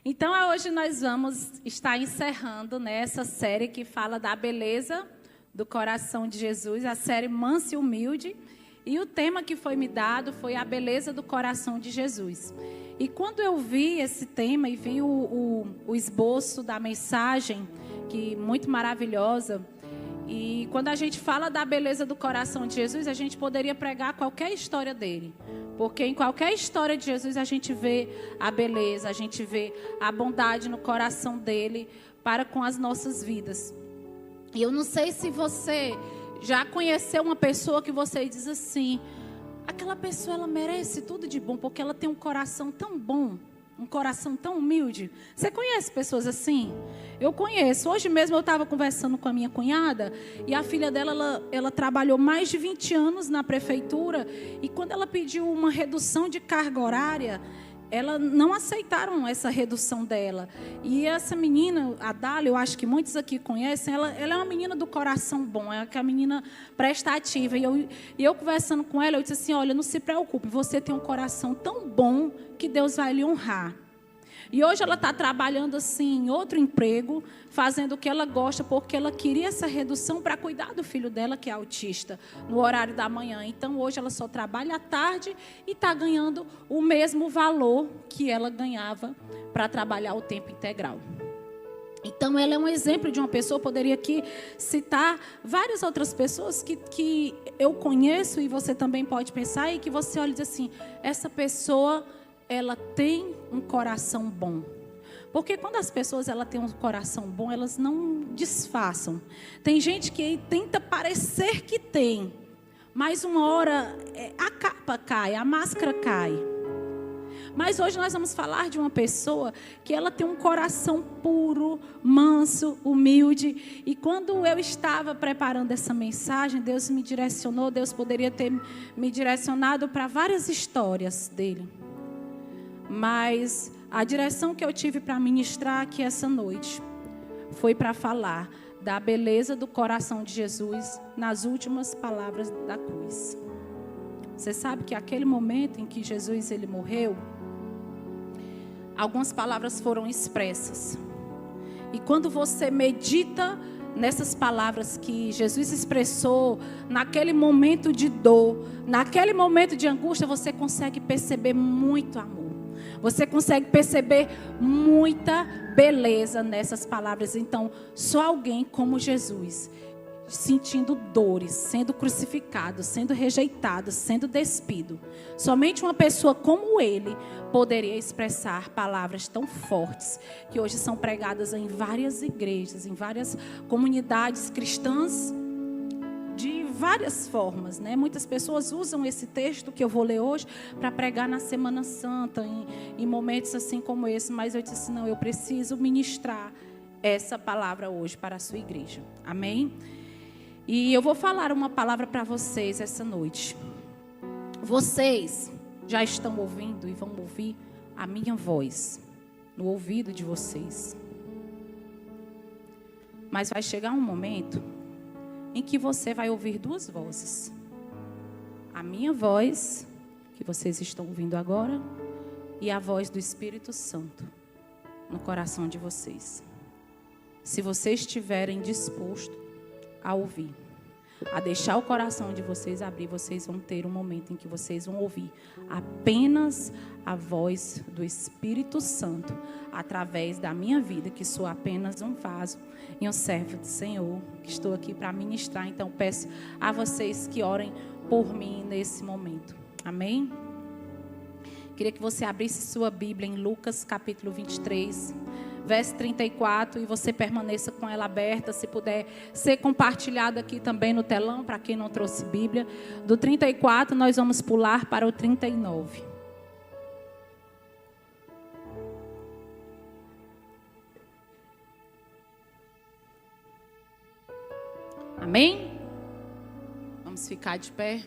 Então, hoje nós vamos estar encerrando, né, essa série que fala da beleza do coração de Jesus, a série Manso e Humilde. E o tema que foi me dado foi a beleza do coração de Jesus. E quando eu vi esse tema e vi o esboço da mensagem, que muito maravilhosa, e quando a gente fala da beleza do coração de Jesus, a gente poderia pregar qualquer história dele. Porque em qualquer história de Jesus a gente vê a beleza, a gente vê a bondade no coração dele para com as nossas vidas. E eu não sei se você já conheceu uma pessoa que você diz assim, aquela pessoa ela merece tudo de bom, porque ela tem um coração tão bom, um coração tão humilde. Você conhece pessoas assim? Eu conheço. Hoje mesmo eu estava conversando com a minha cunhada e a filha dela, ela trabalhou mais de 20 anos na prefeitura e quando ela pediu uma redução de carga horária, elas não aceitaram essa redução dela. E essa menina, a Dália, eu acho que muitos aqui conhecem, ela é uma menina do coração bom, é uma menina prestativa. E eu conversando com ela, eu disse assim, olha, não se preocupe, você tem um coração tão bom que Deus vai lhe honrar. E hoje ela está trabalhando assim em outro emprego, fazendo o que ela gosta, porque ela queria essa redução para cuidar do filho dela, que é autista, no horário da manhã. Então hoje ela só trabalha à tarde e está ganhando o mesmo valor que ela ganhava para trabalhar o tempo integral. Então ela é um exemplo de uma pessoa, poderia aqui citar várias outras pessoas que eu conheço e você também pode pensar e que você olha e diz assim, essa pessoa ela tem um coração bom. Porque quando as pessoas ela têm um coração bom, elas não disfarçam. Tem gente que tenta parecer que tem, mas uma hora a capa cai, a máscara cai. Mas hoje nós vamos falar de uma pessoa que ela tem um coração puro, manso, humilde. E quando eu estava preparando essa mensagem, Deus me direcionou, Deus poderia ter me direcionado para várias histórias dele. Mas a direção que eu tive para ministrar aqui essa noite foi para falar da beleza do coração de Jesus nas últimas palavras da cruz. Você sabe que aquele momento em que Jesus ele morreu, algumas palavras foram expressas. E quando você medita nessas palavras que Jesus expressou, naquele momento de dor, naquele momento de angústia, você consegue perceber muito amor. Você consegue perceber muita beleza nessas palavras. Então, só alguém como Jesus, sentindo dores, sendo crucificado, sendo rejeitado, sendo despido. Somente uma pessoa como ele poderia expressar palavras tão fortes que hoje são pregadas em várias igrejas, em várias comunidades cristãs, de várias formas, né? Muitas pessoas usam esse texto que eu vou ler hoje para pregar na Semana Santa, em momentos assim como esse. Mas eu disse, não, eu preciso ministrar essa palavra hoje para a sua igreja. Amém? E eu vou falar uma palavra para vocês essa noite. Vocês já estão ouvindo e vão ouvir a minha voz no ouvido de vocês. Mas vai chegar um momento em que você vai ouvir duas vozes. A minha voz, que vocês estão ouvindo agora, e a voz do Espírito Santo no coração de vocês. Se vocês estiverem dispostos a ouvir, a deixar o coração de vocês abrir, vocês vão ter um momento em que vocês vão ouvir apenas a voz do Espírito Santo através da minha vida, que sou apenas um vaso e um servo do Senhor, que estou aqui para ministrar. Então peço a vocês que orem por mim nesse momento. Amém? Queria que você abrisse sua Bíblia em Lucas capítulo 23, verso 34, e você permaneça com ela aberta, se puder ser compartilhado aqui também no telão, para quem não trouxe Bíblia. Do 34 nós vamos pular para o 39. Amém? Vamos ficar de pé.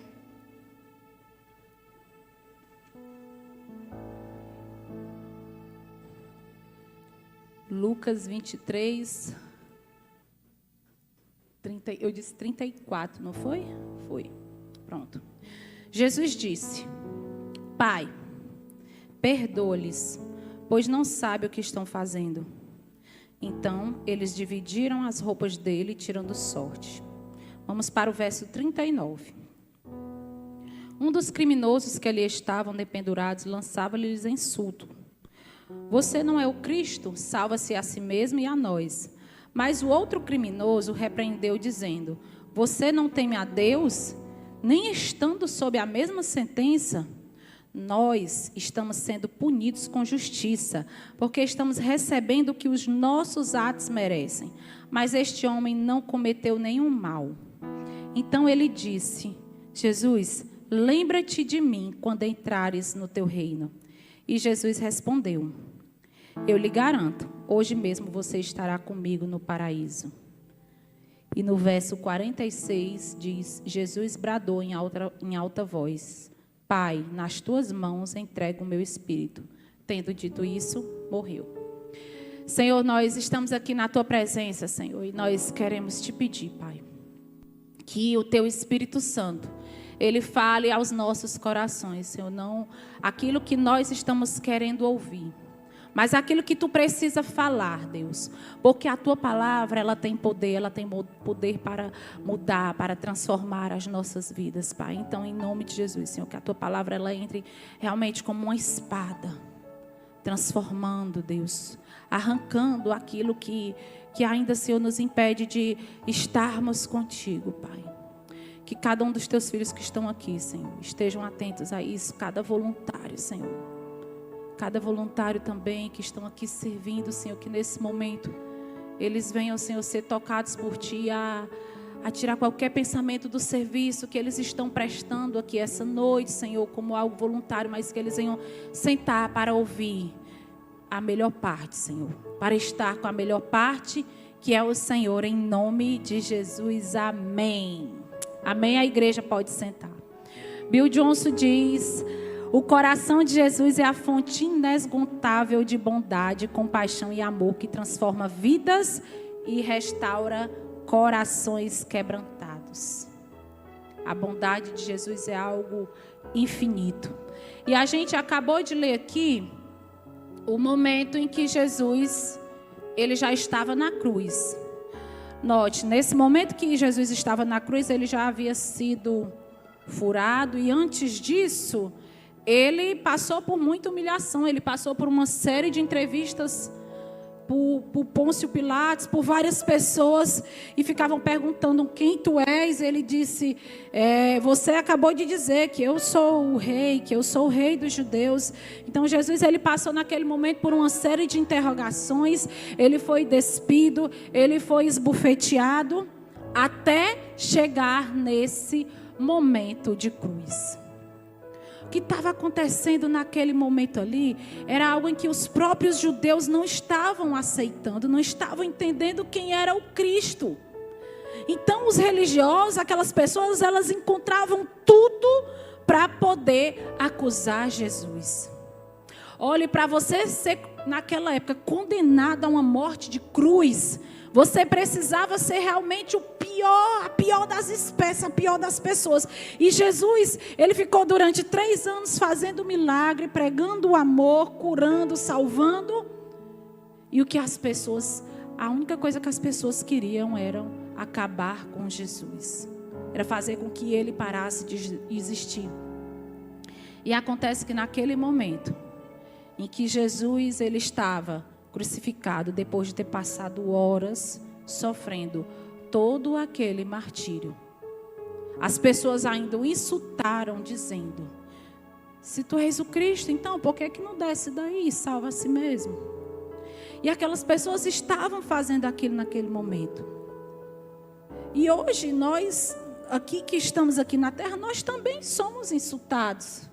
Lucas 23, 30, eu disse 34, não foi? Foi. Pronto. Jesus disse: Pai, perdoa-lhes, pois não sabem o que estão fazendo. Então, eles dividiram as roupas dele, tirando sorte. Vamos para o verso 39. Um dos criminosos que ali estavam dependurados lançava-lhes insulto. Você não é o Cristo? Salva-se a si mesmo e a nós. Mas o outro criminoso repreendeu, dizendo: você não teme a Deus, nem estando sob a mesma sentença? Nós estamos sendo punidos com justiça, porque estamos recebendo o que os nossos atos merecem. Mas este homem não cometeu nenhum mal. Então ele disse: Jesus, lembra-te de mim quando entrares no teu reino. E Jesus respondeu: eu lhe garanto, hoje mesmo você estará comigo no paraíso. E no verso 46 diz: Jesus bradou em alta voz: Pai, nas tuas mãos entrego o meu espírito. Tendo dito isso, morreu. Senhor, nós estamos aqui na tua presença, Senhor, e nós queremos te pedir, Pai, que o teu Espírito Santo, ele fale aos nossos corações, Senhor, não aquilo que nós estamos querendo ouvir, mas aquilo que tu precisa falar, Deus, porque a tua palavra, ela tem poder para mudar, para transformar as nossas vidas, Pai. Então, em nome de Jesus, Senhor, que a tua palavra, ela entre realmente como uma espada, transformando, Deus, arrancando aquilo que ainda, Senhor, nos impede de estarmos contigo, Pai. Que cada um dos teus filhos que estão aqui, Senhor, estejam atentos a isso, cada voluntário, Senhor. Cada voluntário também que estão aqui servindo, Senhor, que nesse momento eles venham, Senhor, ser tocados por Ti, a tirar qualquer pensamento do serviço que eles estão prestando aqui essa noite, Senhor, como algo voluntário, mas que eles venham sentar para ouvir a melhor parte, Senhor, para estar com a melhor parte, que é o Senhor, em nome de Jesus, amém. Amém, a igreja pode sentar. Bill Johnson diz: o coração de Jesus é a fonte inesgotável de bondade, compaixão e amor que transforma vidas e restaura corações quebrantados. A bondade de Jesus é algo infinito. E a gente acabou de ler aqui o momento em que Jesus, ele já estava na cruz. Note, nesse momento que Jesus estava na cruz, ele já havia sido furado, e antes disso, ele passou por muita humilhação, ele passou por uma série de entrevistas por Pôncio Pilatos, por várias pessoas, e ficavam perguntando: quem tu és? Ele disse: você acabou de dizer que eu sou o rei, que eu sou o rei dos judeus. Então Jesus, ele passou naquele momento por uma série de interrogações, ele foi despido, ele foi esbofeteado, até chegar nesse momento de cruz. O que estava acontecendo naquele momento ali era algo em que os próprios judeus não estavam aceitando, não estavam entendendo quem era o Cristo. Então os religiosos, aquelas pessoas, elas encontravam tudo para poder acusar Jesus. Olhe, para você ser naquela época condenado a uma morte de cruz, você precisava ser realmente a pior das espécies, a pior das pessoas. E Jesus, ele ficou durante 3 anos fazendo milagre, pregando o amor, curando, salvando. E a única coisa que as pessoas queriam era acabar com Jesus. Era fazer com que ele parasse de existir. E acontece que naquele momento em que Jesus, ele estava crucificado, depois de ter passado horas sofrendo todo aquele martírio, as pessoas ainda o insultaram, dizendo: se tu és o Cristo, então por que não desce daí e salva a si mesmo? E aquelas pessoas estavam fazendo aquilo naquele momento. E hoje nós, aqui que estamos aqui na terra, nós também somos insultados.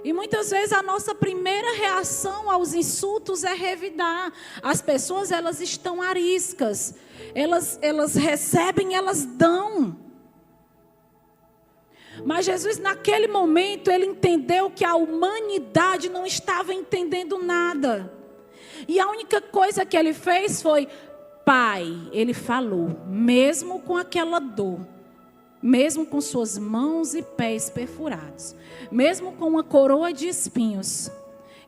E muitas vezes a nossa primeira reação aos insultos é revidar. As pessoas, elas estão ariscas. Elas recebem, elas dão. Mas Jesus, naquele momento, ele entendeu que a humanidade não estava entendendo nada. E a única coisa que ele fez foi: Pai, ele falou, mesmo com aquela dor, mesmo com suas mãos e pés perfurados, mesmo com uma coroa de espinhos,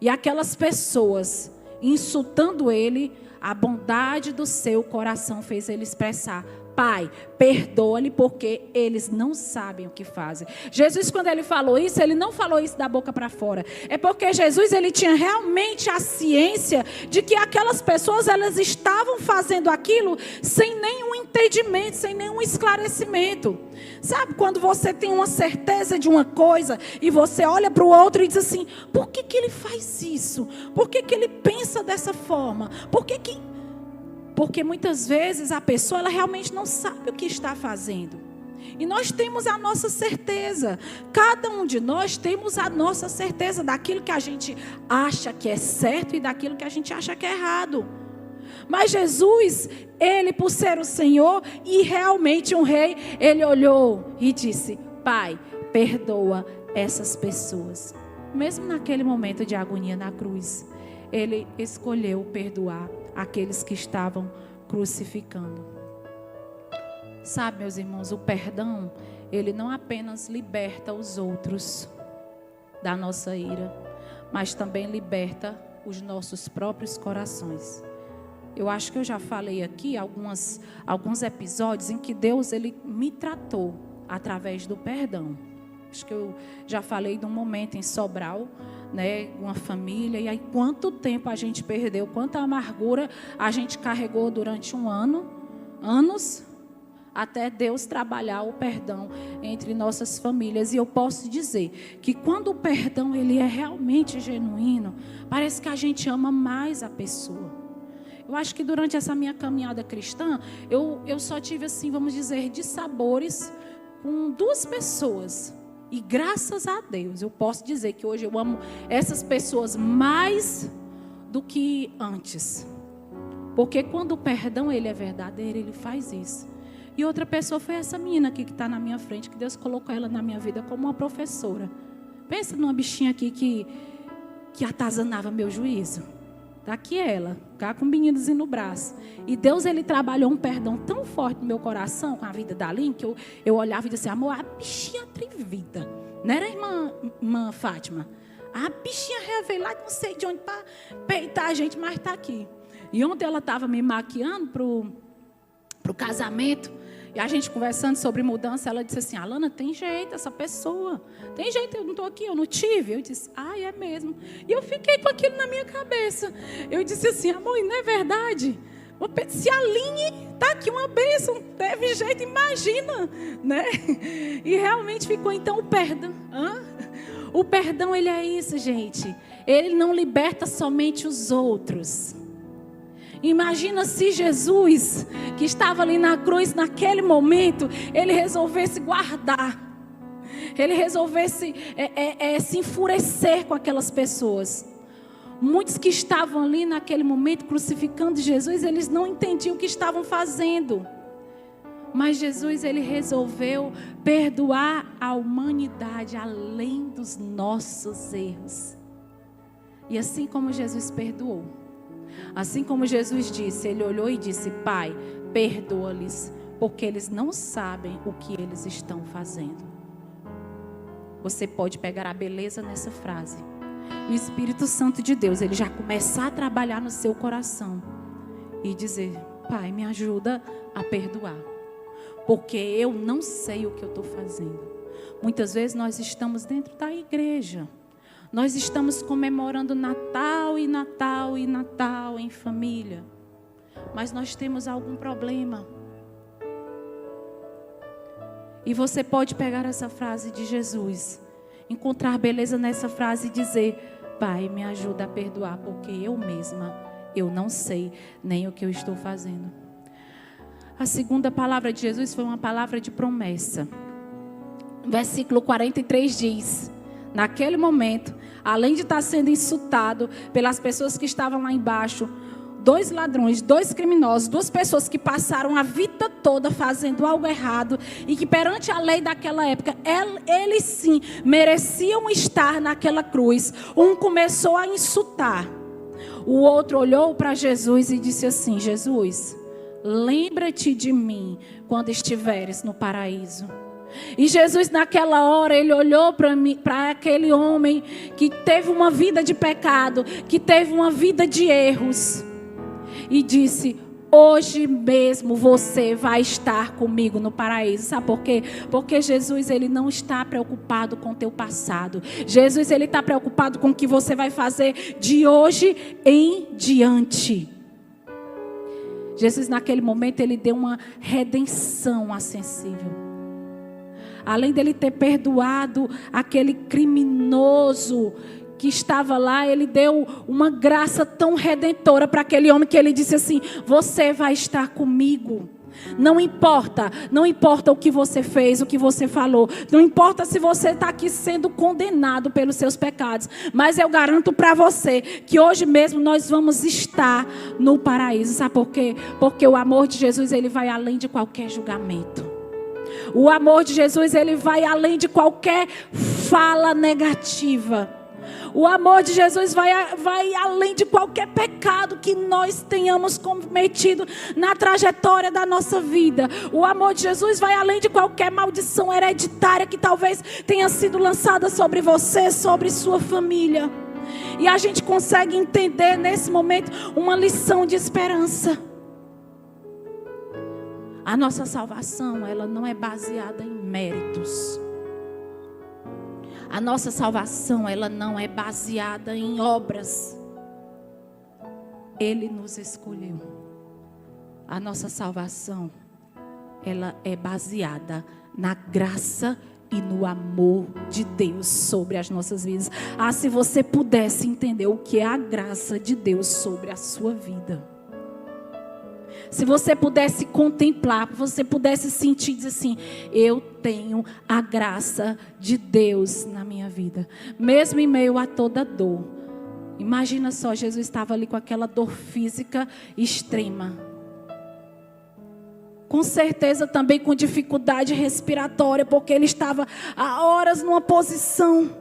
e aquelas pessoas insultando ele, a bondade do seu coração fez ele expressar: Pai, perdoa-lhe porque eles não sabem o que fazem. Jesus, quando ele falou isso, ele não falou isso da boca para fora. É porque Jesus, ele tinha realmente a ciência de que aquelas pessoas, elas estavam fazendo aquilo sem nenhum entendimento, sem nenhum esclarecimento. Sabe, quando você tem uma certeza de uma coisa e você olha para o outro e diz assim: por que ele faz isso? Por que ele pensa dessa forma? Porque muitas vezes a pessoa, ela realmente não sabe o que está fazendo. E nós temos a nossa certeza. Cada um de nós temos a nossa certeza daquilo que a gente acha que é certo e daquilo que a gente acha que é errado. Mas Jesus, ele, por ser o Senhor e realmente um rei, ele olhou e disse: Pai, perdoa essas pessoas. Mesmo naquele momento de agonia na cruz, ele escolheu perdoar aqueles que estavam crucificando. Sabe, meus irmãos, o perdão, ele não apenas liberta os outros da nossa ira, mas também liberta os nossos próprios corações. Eu acho que eu já falei aqui alguns episódios em que Deus, ele me tratou através do perdão. Acho que eu já falei de um momento em Sobral, né, uma família, e aí quanto tempo a gente perdeu, quanta amargura a gente carregou durante anos, até Deus trabalhar o perdão entre nossas famílias. E eu posso dizer que quando o perdão, ele é realmente genuíno, parece que a gente ama mais a pessoa. Eu acho que durante essa minha caminhada cristã, eu só tive, assim, vamos dizer, dissabores com 2 pessoas. E graças a Deus, eu posso dizer que hoje eu amo essas pessoas mais do que antes. Porque quando o perdão, ele é verdadeiro, ele faz isso. E outra pessoa foi essa menina aqui que está na minha frente, que Deus colocou ela na minha vida como uma professora. Pensa numa bichinha aqui que atazanava meu juízo. Está aqui ela, cá com meninos no braço. E Deus, ele trabalhou um perdão tão forte no meu coração, com a vida da Aline, que eu olhava e dizia: amor, a bichinha atrevida. Não era a irmã Fátima? A bichinha veio lá, não sei de onde, para peitar a gente, mas está aqui. E ontem ela estava me maquiando para o casamento. E a gente conversando sobre mudança, ela disse assim: Alana, tem jeito essa pessoa. Tem jeito, eu não estou aqui, eu não tive. Eu disse: é mesmo. E eu fiquei com aquilo na minha cabeça. Eu disse assim: amor, não é verdade? Se a Aline está aqui, uma bênção, teve jeito, imagina, né? E realmente ficou. Então o perdão. O perdão, ele é isso, gente. Ele não liberta somente os outros. Imagina se Jesus, que estava ali na cruz naquele momento, ele resolvesse guardar. Ele resolvesse se enfurecer com aquelas pessoas. Muitos que estavam ali naquele momento crucificando Jesus, eles não entendiam o que estavam fazendo. Mas Jesus, ele resolveu perdoar a humanidade além dos nossos erros. E assim como Jesus perdoou, assim como Jesus disse, ele olhou e disse: Pai, perdoa-lhes, porque eles não sabem o que eles estão fazendo. Você pode pegar a beleza nessa frase. O Espírito Santo de Deus, ele já começar a trabalhar no seu coração e dizer: Pai, me ajuda a perdoar, porque eu não sei o que eu estou fazendo. Muitas vezes nós estamos dentro da igreja, nós estamos comemorando Natal e Natal e Natal em família, mas nós temos algum problema. E você pode pegar essa frase de Jesus, encontrar beleza nessa frase e dizer: Pai, me ajuda a perdoar, porque eu mesma, eu não sei nem o que eu estou fazendo. A segunda palavra de Jesus foi uma palavra de promessa. Versículo 43 diz: naquele momento, além de estar sendo insultado pelas pessoas que estavam lá embaixo, 2 ladrões, 2 criminosos, 2 pessoas que passaram a vida toda fazendo algo errado e que perante a lei daquela época, eles sim mereciam estar naquela cruz. Um começou a insultar, o outro olhou para Jesus e disse assim: Jesus, lembra-te de mim quando estiveres no paraíso. E Jesus naquela hora, ele olhou para aquele homem que teve uma vida de pecado, que teve uma vida de erros, e disse: hoje mesmo você vai estar comigo no paraíso. Sabe por quê? Porque Jesus, ele não está preocupado com o teu passado. Jesus, ele está preocupado com o que você vai fazer de hoje em diante. Jesus naquele momento, ele deu uma redenção acessível. Além dele ter perdoado aquele criminoso que estava lá, ele deu uma graça tão redentora para aquele homem que ele disse assim: você vai estar comigo. Não importa o que você fez, o que você falou. Não importa se você está aqui sendo condenado pelos seus pecados. Mas eu garanto para você que hoje mesmo nós vamos estar no paraíso. Sabe por quê? Porque o amor de Jesus, ele vai além de qualquer julgamento. O amor de Jesus, ele vai além de qualquer fala negativa. O amor de Jesus vai além de qualquer pecado que nós tenhamos cometido na trajetória da nossa vida. O amor de Jesus vai além de qualquer maldição hereditária que talvez tenha sido lançada sobre você, sobre sua família. E a gente consegue entender nesse momento uma lição de esperança. A nossa salvação, ela não é baseada em méritos. A nossa salvação, ela não é baseada em obras. Ele nos escolheu. A nossa salvação, ela é baseada na graça e no amor de Deus sobre as nossas vidas. Ah, se você pudesse entender o que é a graça de Deus sobre a sua vida. Se você pudesse contemplar, você pudesse sentir, dizer assim: eu tenho a graça de Deus na minha vida. Mesmo em meio a toda dor. Imagina só, Jesus estava ali com aquela dor física extrema. Com certeza também com dificuldade respiratória, porque ele estava há horas numa posição.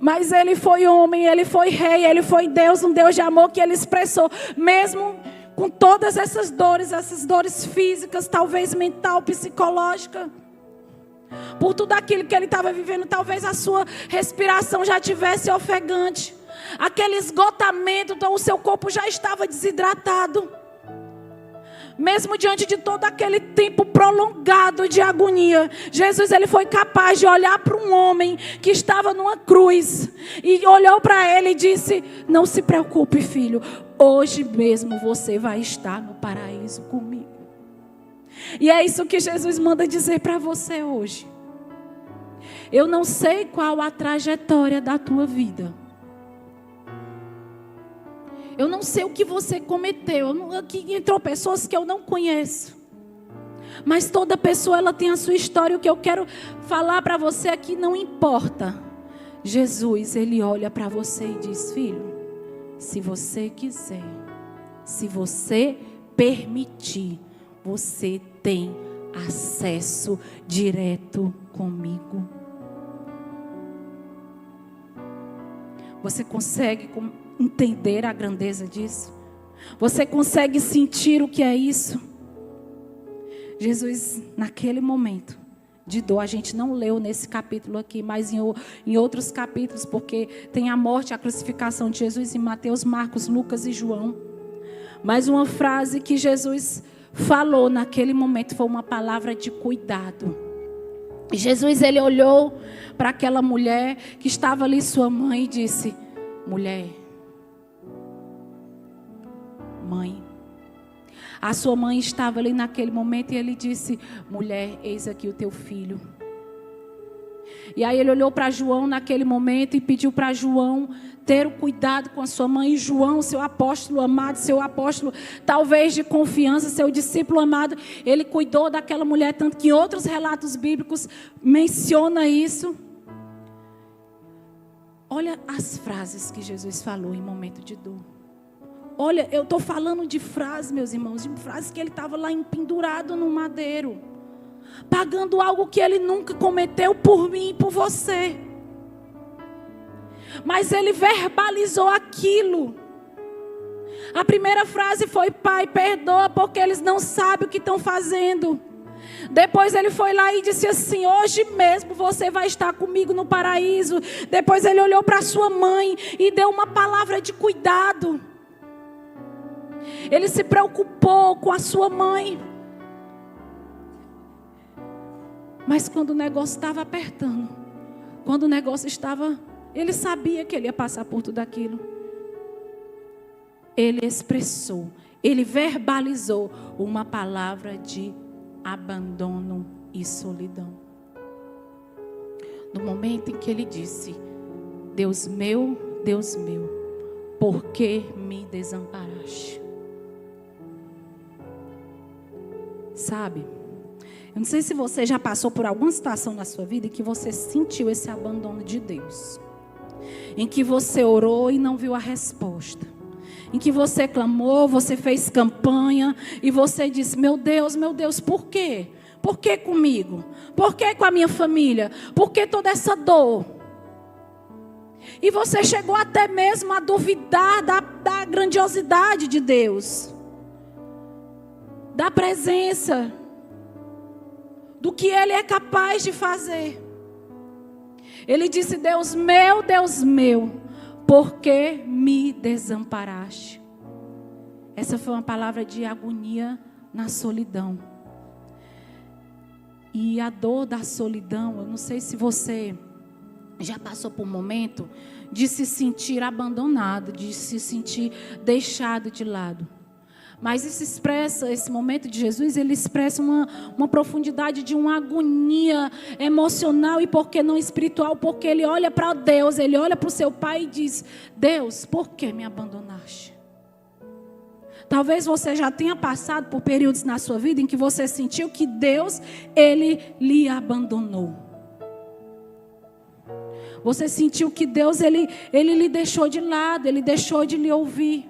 Mas ele foi homem, ele foi rei, ele foi Deus, um Deus de amor que ele expressou. Mesmo com todas essas dores físicas, talvez mental, psicológica. Por tudo aquilo que ele estava vivendo, talvez a sua respiração já tivesse ofegante. Aquele esgotamento, então o seu corpo já estava desidratado. Mesmo diante de todo aquele tempo prolongado de agonia, Jesus, ele foi capaz de olhar para um homem que estava numa cruz e olhou para ele e disse: não se preocupe, filho, hoje mesmo você vai estar no paraíso comigo. E é isso que Jesus manda dizer para você hoje. Eu não sei qual a trajetória da tua vida. Eu não sei o que você cometeu. Aqui entrou pessoas que eu não conheço. Mas toda pessoa, ela tem a sua história. O que eu quero falar para você aqui não importa. Jesus, ele olha para você e diz: filho, se você quiser, se você permitir, você tem acesso direto comigo. Você consegue entender a grandeza disso? Você consegue sentir o que é isso? Jesus, naquele momento de dor, a gente não leu nesse capítulo aqui, mas em outros capítulos, porque tem a morte e a crucificação de Jesus em Mateus, Marcos, Lucas e João. Mas uma frase que Jesus falou naquele momento foi uma palavra de cuidado. Jesus, ele olhou para aquela mulher que estava ali, sua mãe, e disse: mulher, mãe. A sua mãe estava ali naquele momento e ele disse: mulher, eis aqui o teu filho. E aí ele olhou para João naquele momento e pediu para João ter o cuidado com a sua mãe. E João, seu apóstolo amado, seu apóstolo talvez de confiança, seu discípulo amado, ele cuidou daquela mulher, tanto que em outros relatos bíblicos menciona isso. Olha as frases que Jesus falou em momento de dor. Olha, eu estou falando de frases, meus irmãos, de frases que ele estava lá empendurado no madeiro, pagando algo que ele nunca cometeu por mim e por você. Mas ele verbalizou aquilo. A primeira frase foi: Pai, perdoa porque eles não sabem o que estão fazendo. Depois ele foi lá e disse assim: hoje mesmo você vai estar comigo no paraíso. Depois ele olhou para sua mãe e deu uma palavra de cuidado. Ele se preocupou com a sua mãe. Mas quando o negócio estava apertando, quando o negócio estava... Ele sabia que ele ia passar por tudo aquilo. Ele expressou, ele verbalizou uma palavra de abandono e solidão. No momento em que ele disse: Deus meu, por que me desamparaste? Sabe, eu não sei se você já passou por alguma situação na sua vida em que você sentiu esse abandono de Deus, em que você orou e não viu a resposta, em que você clamou, você fez campanha e você disse: meu Deus, por quê? Por que comigo? Por que com a minha família? Por que toda essa dor? E você chegou até mesmo a duvidar da grandiosidade de Deus, da presença, do que Ele é capaz de fazer. Ele disse: Deus meu, por que me desamparaste? Essa foi uma palavra de agonia na solidão. E a dor da solidão, eu não sei se você já passou por um momento de se sentir abandonado, de se sentir deixado de lado. Mas esse momento de Jesus, ele expressa uma profundidade de uma agonia emocional e por que não espiritual, porque ele olha para Deus, ele olha para o seu pai e diz: Deus, por que me abandonaste? Talvez você já tenha passado por períodos na sua vida em que você sentiu que Deus, ele lhe abandonou. Você sentiu que Deus, ele lhe deixou de lado, ele deixou de lhe ouvir.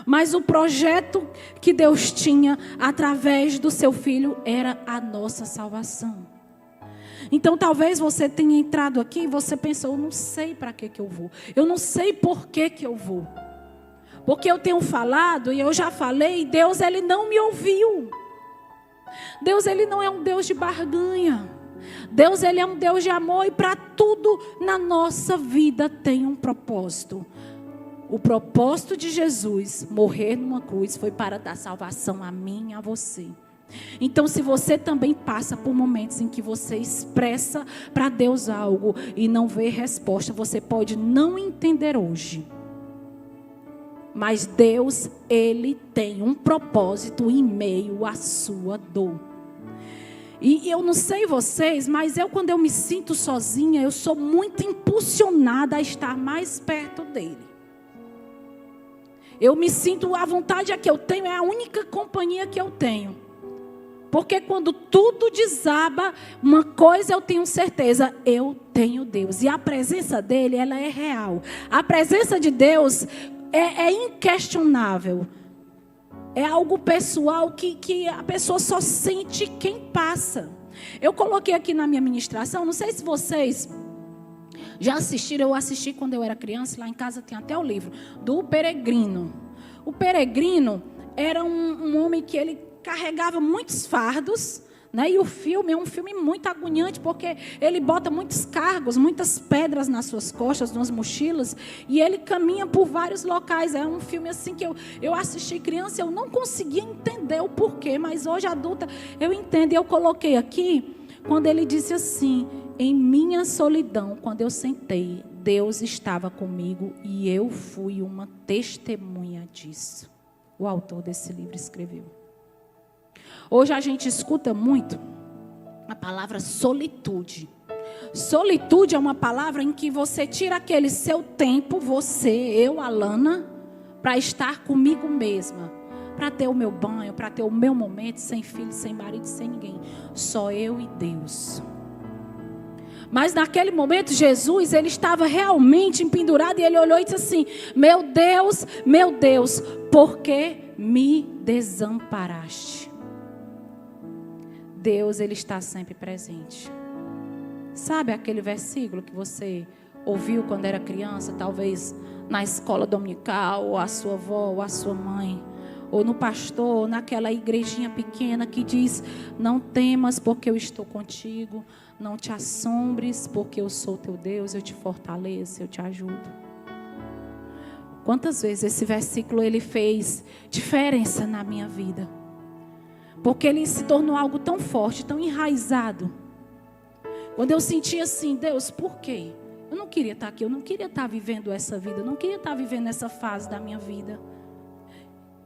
Mas o projeto que Deus tinha através do seu filho era a nossa salvação. Então talvez você tenha entrado aqui e você pensou: eu não sei para que eu vou. Eu não sei por que eu vou. Porque eu tenho falado e eu já falei e Deus, ele não me ouviu. Deus, ele não é um Deus de barganha. Deus, ele é um Deus de amor e para tudo na nossa vida tem um propósito. O propósito de Jesus morrer numa cruz foi para dar salvação a mim e a você. Então, se você também passa por momentos em que você expressa para Deus algo e não vê resposta, você pode não entender hoje. Mas Deus, ele tem um propósito em meio à sua dor. E eu não sei vocês, mas quando eu me sinto sozinha, eu sou muito impulsionada a estar mais perto dele. Eu me sinto, a vontade que eu tenho é a única companhia que eu tenho. Porque quando tudo desaba, uma coisa eu tenho certeza: eu tenho Deus. E a presença dele, ela é real. A presença de Deus é inquestionável. É algo pessoal que a pessoa só sente quem passa. Eu coloquei aqui na minha ministração, não sei se vocês já assistiram, eu assisti quando eu era criança, lá em casa tem até o livro, do Peregrino. O Peregrino era um homem que ele carregava muitos fardos, né? E o filme é um filme muito agoniante, porque ele bota muitos cargos, muitas pedras nas suas costas, nas mochilas, e ele caminha por vários locais. É um filme assim que eu assisti criança, eu não conseguia entender o porquê, mas hoje adulta eu entendo. E eu coloquei aqui, quando ele disse assim: em minha solidão, quando eu sentei, Deus estava comigo e eu fui uma testemunha disso. O autor desse livro escreveu. Hoje a gente escuta muito a palavra solitude. Solitude é uma palavra em que você tira aquele seu tempo, eu, Alana, para estar comigo mesma, para ter o meu banho, para ter o meu momento, sem filho, sem marido, sem ninguém. Só eu e Deus. Mas naquele momento Jesus, ele estava realmente empendurado e ele olhou e disse assim: meu Deus, por que me desamparaste? Deus, ele está sempre presente. Sabe aquele versículo que você ouviu quando era criança, talvez na escola dominical, ou a sua avó, ou a sua mãe, ou no pastor, ou naquela igrejinha pequena que diz: não temas porque eu estou contigo, não te assombres porque eu sou teu Deus, eu te fortaleço, eu te ajudo. Quantas vezes esse versículo ele fez diferença na minha vida? Porque ele se tornou algo tão forte, tão enraizado. Quando eu sentia assim: Deus, por quê? Eu não queria estar aqui, eu não queria estar vivendo essa vida, eu não queria estar vivendo essa fase da minha vida.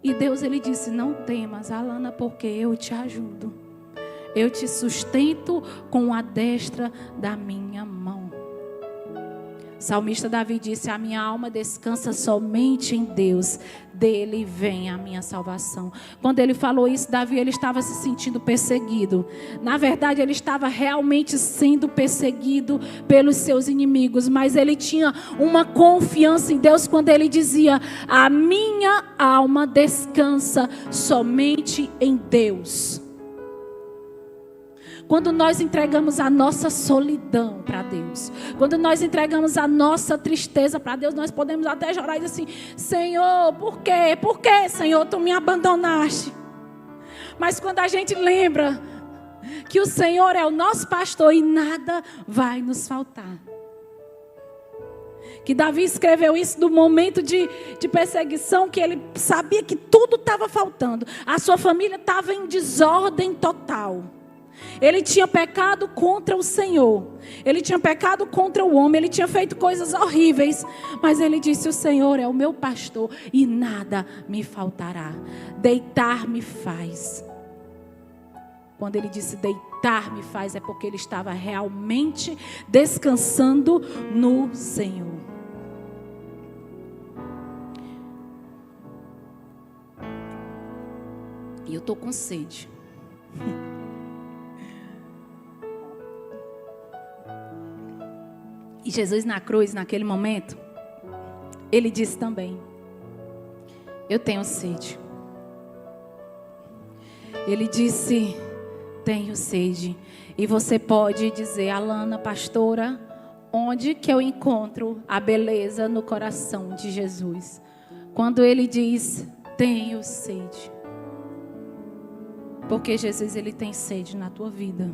E Deus, ele disse: não temas, Alana, porque eu te ajudo. Eu te sustento com a destra da minha mão. O salmista Davi disse: a minha alma descansa somente em Deus, dele vem a minha salvação. Quando ele falou isso, Davi, ele estava se sentindo perseguido. Na verdade, ele estava realmente sendo perseguido pelos seus inimigos, mas ele tinha uma confiança em Deus quando ele dizia: a minha alma descansa somente em Deus. Quando nós entregamos a nossa solidão para Deus, quando nós entregamos a nossa tristeza para Deus, nós podemos até chorar e dizer assim: Senhor, por quê? Por que, Senhor, tu me abandonaste? Mas quando a gente lembra que o Senhor é o nosso pastor e nada vai nos faltar. Que Davi escreveu isso no momento de perseguição, que ele sabia que tudo estava faltando. A sua família estava em desordem total. Ele tinha pecado contra o Senhor. Ele tinha pecado contra o homem. Ele tinha feito coisas horríveis. Mas ele disse: o Senhor é o meu pastor e nada me faltará. Deitar me faz. Quando ele disse deitar me faz, é porque ele estava realmente descansando no Senhor. E eu estou com sede. E Jesus na cruz, naquele momento, ele disse também: eu tenho sede. Ele disse: tenho sede. E você pode dizer: Alana, pastora, onde que eu encontro a beleza no coração de Jesus? Quando ele diz: tenho sede. Porque Jesus, ele tem sede na tua vida.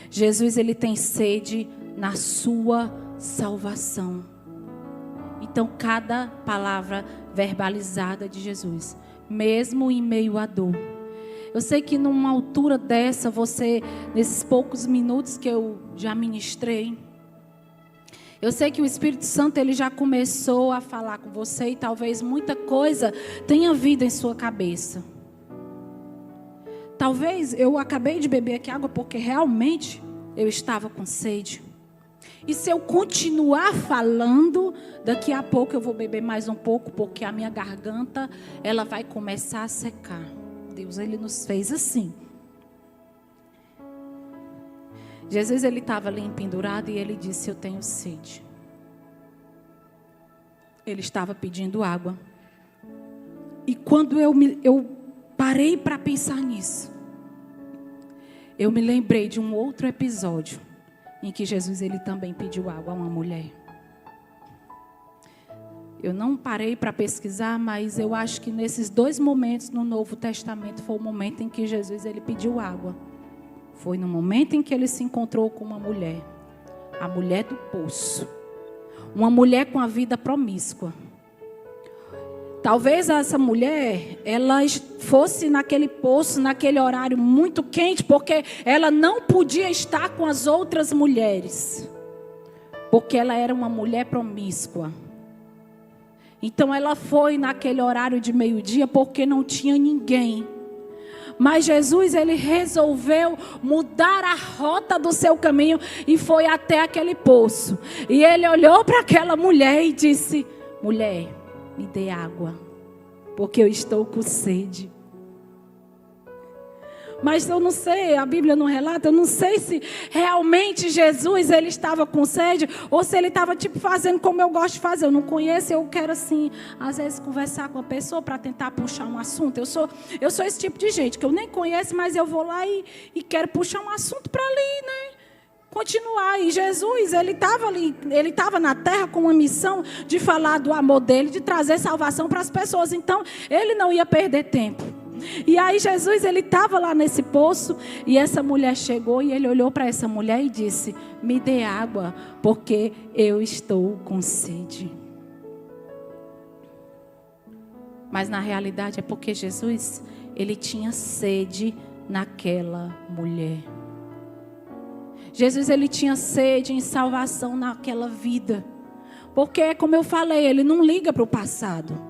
Jesus, ele tem sede na sua salvação. Então, cada palavra verbalizada de Jesus, mesmo em meio à dor. Eu sei que numa altura dessa, você, nesses poucos minutos que eu já ministrei, eu sei que o Espírito Santo, ele já começou a falar com você e talvez muita coisa tenha vindo em sua cabeça. Talvez eu acabei de beber aqui água porque realmente eu estava com sede. E se eu continuar falando, daqui a pouco eu vou beber mais um pouco, porque a minha garganta, ela vai começar a secar. Deus, ele nos fez assim. Jesus, ele estava ali pendurado e ele disse: eu tenho sede. Ele estava pedindo água. E quando eu parei para pensar nisso, eu me lembrei de um outro episódio em que Jesus, ele também pediu água a uma mulher. Eu não parei para pesquisar, mas eu acho que nesses dois momentos no Novo Testamento foi o momento em que Jesus, ele pediu água. Foi no momento em que ele se encontrou com uma mulher, a mulher do poço, uma mulher com a vida promíscua. Talvez essa mulher, ela fosse naquele poço, naquele horário muito quente, porque ela não podia estar com as outras mulheres, porque ela era uma mulher promíscua. Então ela foi naquele horário de meio-dia, porque não tinha ninguém. Mas Jesus, ele resolveu mudar a rota do seu caminho e foi até aquele poço. E ele olhou para aquela mulher e disse: mulher, me dê água, porque eu estou com sede. Mas eu não sei, a Bíblia não relata, eu não sei se realmente Jesus, ele estava com sede, ou se ele estava tipo fazendo como eu gosto de fazer. Eu não conheço, eu quero assim, às vezes conversar com a pessoa para tentar puxar um assunto. Eu sou esse tipo de gente, que eu nem conheço, mas eu vou lá e quero puxar um assunto para ali, né? continuar. E Jesus, ele estava ali, ele estava na terra com uma missão de falar do amor dele, de trazer salvação para as pessoas. Então, ele não ia perder tempo. E aí Jesus, ele estava lá nesse poço, e essa mulher chegou, e ele olhou para essa mulher e disse: me dê água, porque eu estou com sede. Mas na realidade é porque Jesus, ele tinha sede naquela mulher. Jesus, ele tinha sede em salvação naquela vida. Porque, como eu falei, ele não liga para o passado.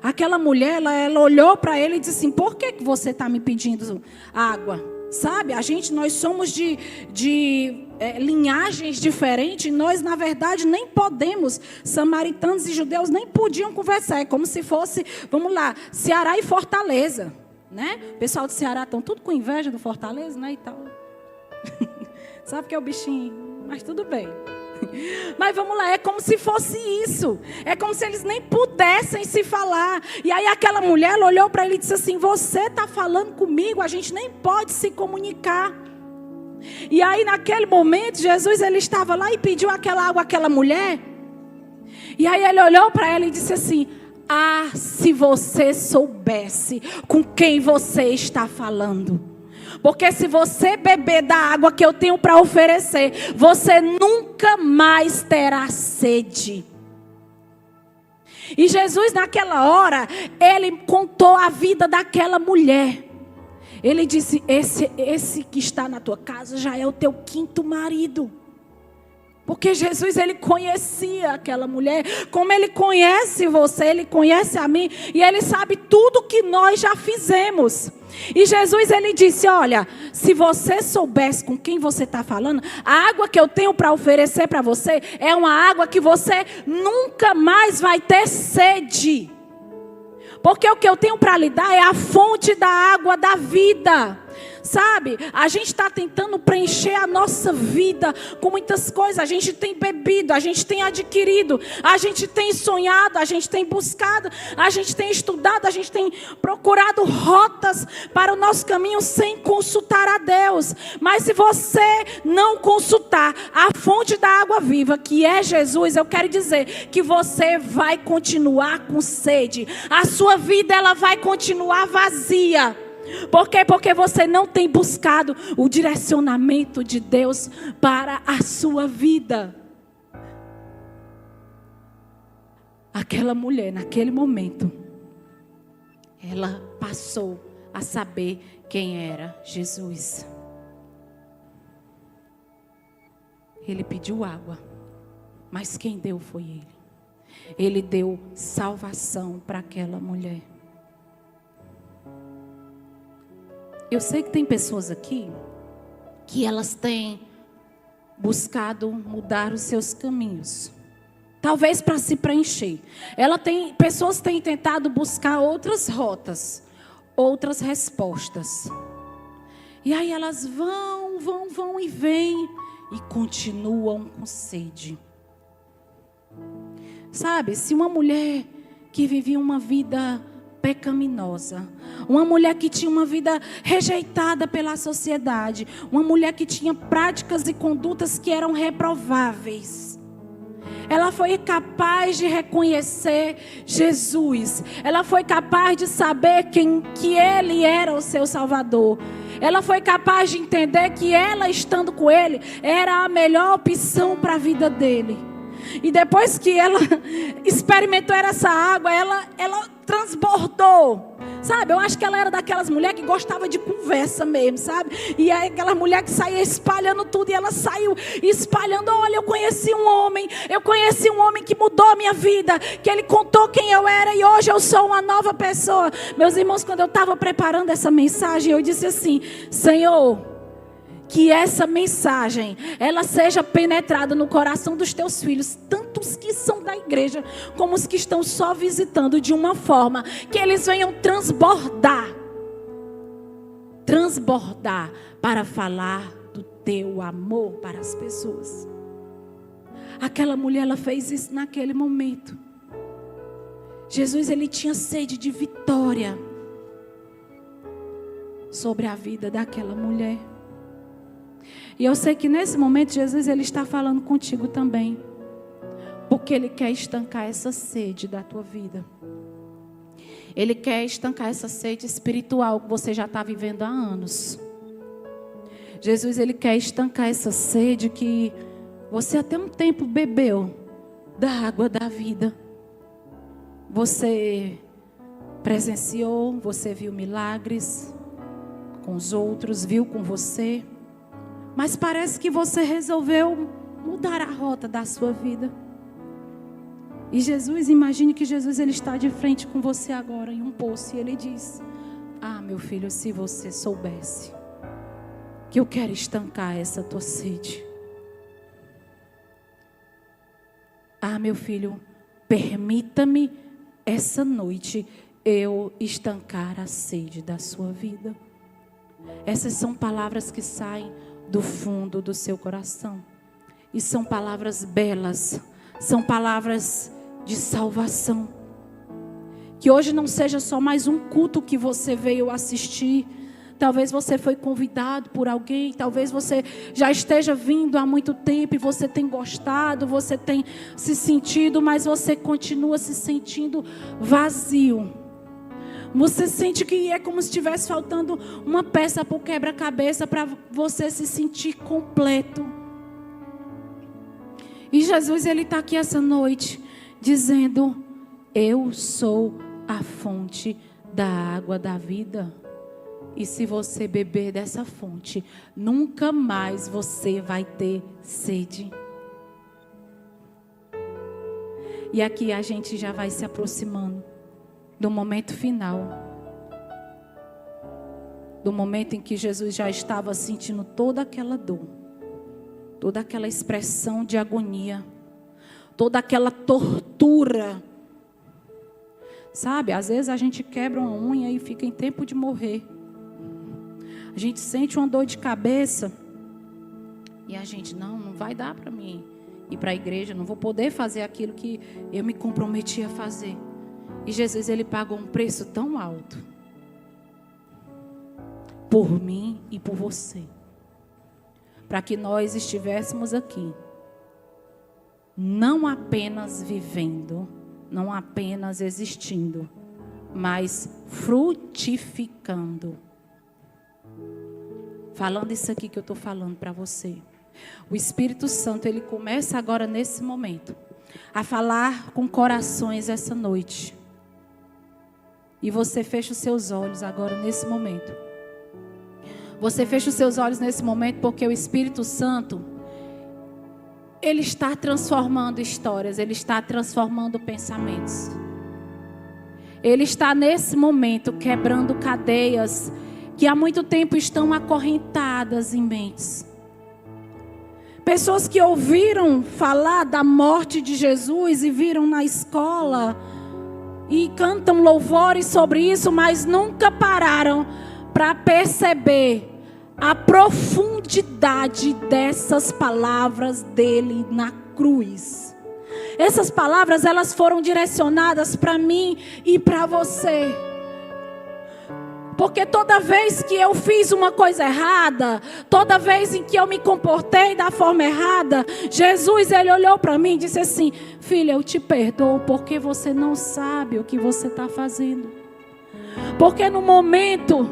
Aquela mulher, ela olhou para ele e disse assim: por que você está me pedindo água? Sabe, nós somos de linhagens diferentes. Nós, na verdade, nem podemos. Samaritanos e judeus nem podiam conversar. É como se fosse, vamos lá, Ceará e Fortaleza, né? O pessoal do Ceará estão tudo com inveja do Fortaleza, né? E tal. Sabe que é o bichinho, mas tudo bem. Mas vamos lá, é como se fosse isso. É como se eles nem pudessem se falar. E aí aquela mulher, ela olhou para ele e disse assim: você está falando comigo, a gente nem pode se comunicar. E aí naquele momento, Jesus, ele estava lá e pediu aquela água àquela mulher. E aí ele olhou para ela e disse assim: ah, se você soubesse com quem você está falando. Porque se você beber da água que eu tenho para oferecer, você nunca mais terá sede. E Jesus, naquela hora, ele contou a vida daquela mulher. Ele disse: esse que está na tua casa já é o teu quinto marido. Porque Jesus, ele conhecia aquela mulher, como ele conhece você, ele conhece a mim, e ele sabe tudo que nós já fizemos. E Jesus, ele disse: olha, se você soubesse com quem você está falando, a água que eu tenho para oferecer para você é uma água que você nunca mais vai ter sede. Porque o que eu tenho para lhe dar é a fonte da água da vida. Sabe, a gente está tentando preencher a nossa vida com muitas coisas. A gente tem bebido, a gente tem adquirido, a gente tem sonhado, a gente tem buscado, a gente tem estudado, a gente tem procurado rotas para o nosso caminho sem consultar a Deus. Mas se você não consultar a fonte da água viva, que é Jesus, eu quero dizer que você vai continuar com sede. A sua vida, ela vai continuar vazia. Por quê? Porque você não tem buscado o direcionamento de Deus para a sua vida. Aquela mulher, naquele momento, ela passou a saber quem era Jesus. Ele pediu água, mas quem deu foi ele. Ele deu salvação para aquela mulher. Eu sei que tem pessoas aqui que elas têm buscado mudar os seus caminhos. Talvez para se preencher. Pessoas têm tentado buscar outras rotas, outras respostas. E aí elas vão e vêm e continuam com sede. Sabe, se uma mulher que vivia uma vida pecaminosa, uma mulher que tinha uma vida rejeitada pela sociedade, uma mulher que tinha práticas e condutas que eram reprováveis, ela foi capaz de reconhecer Jesus. Ela foi capaz de saber que Ele era o seu Salvador. Ela foi capaz de entender que ela, estando com Ele, era a melhor opção para a vida dele. E depois que ela experimentou essa água, ela transbordou. Sabe, eu acho que ela era daquelas mulheres que gostava de conversa mesmo, sabe? E aí aquela mulher que saía espalhando tudo, e ela saiu espalhando: olha, eu conheci um homem que mudou a minha vida, que ele contou quem eu era e hoje eu sou uma nova pessoa. Meus irmãos, quando eu estava preparando essa mensagem, eu disse assim: Senhor, que essa mensagem, ela seja penetrada no coração dos teus filhos, tanto os que são da igreja, como os que estão só visitando, de uma forma que eles venham transbordar para falar do teu amor para as pessoas. Aquela mulher, ela fez isso naquele momento. Jesus, ele tinha sede de vitória sobre a vida daquela mulher. E eu sei que nesse momento Jesus ele está falando contigo também. Porque Ele quer estancar essa sede da tua vida. Ele quer estancar essa sede espiritual que você já está vivendo há anos. Jesus, Ele quer estancar essa sede que você até um tempo bebeu da água da vida. Você presenciou, você viu milagres com os outros, viu com você. Mas parece que você resolveu mudar a rota da sua vida. E Jesus, imagine que Jesus ele está de frente com você agora em um poço. E Ele diz: ah, meu filho, se você soubesse que eu quero estancar essa tua sede. Ah, meu filho, permita-me essa noite eu estancar a sede da sua vida. Essas são palavras que saem do fundo do seu coração. E são palavras belas. São palavras de salvação. Que hoje não seja só mais um culto que você veio assistir. Talvez você foi convidado por alguém. Talvez você já esteja vindo há muito tempo e você tem gostado, você tem se sentido, mas você continua se sentindo vazio. Você sente que é como se estivesse faltando uma peça para o quebra-cabeça para você se sentir completo. E Jesus ele está aqui essa noite dizendo: eu sou a fonte da água da vida. E se você beber dessa fonte, nunca mais você vai ter sede. E aqui a gente já vai se aproximando do momento final. Do momento em que Jesus já estava sentindo toda aquela dor. Toda aquela expressão de agonia. Toda aquela tortura. Sabe, às vezes a gente quebra uma unha e fica em tempo de morrer. A gente sente uma dor de cabeça. E a gente, não vai dar para mim ir para a igreja. Não vou poder fazer aquilo que eu me comprometi a fazer. E Jesus, ele pagou um preço tão alto. Por mim e por você. Para que nós estivéssemos aqui. Não apenas vivendo, não apenas existindo, mas frutificando. Falando isso aqui que eu estou falando para você. O Espírito Santo, ele começa agora nesse momento a falar com corações essa noite. E você fecha os seus olhos agora nesse momento. Você fecha os seus olhos nesse momento porque o Espírito Santo, ele está transformando histórias, ele está transformando pensamentos. Ele está nesse momento quebrando cadeias que há muito tempo estão acorrentadas em mentes. Pessoas que ouviram falar da morte de Jesus e viram na escola e cantam louvores sobre isso, mas nunca pararam para perceber a profundidade dessas palavras dele na cruz. Essas palavras, elas foram direcionadas para mim e para você. Porque toda vez que eu fiz uma coisa errada, toda vez em que eu me comportei da forma errada, Jesus, ele olhou para mim e disse assim: filha, eu te perdoo porque você não sabe o que você está fazendo. Porque no momento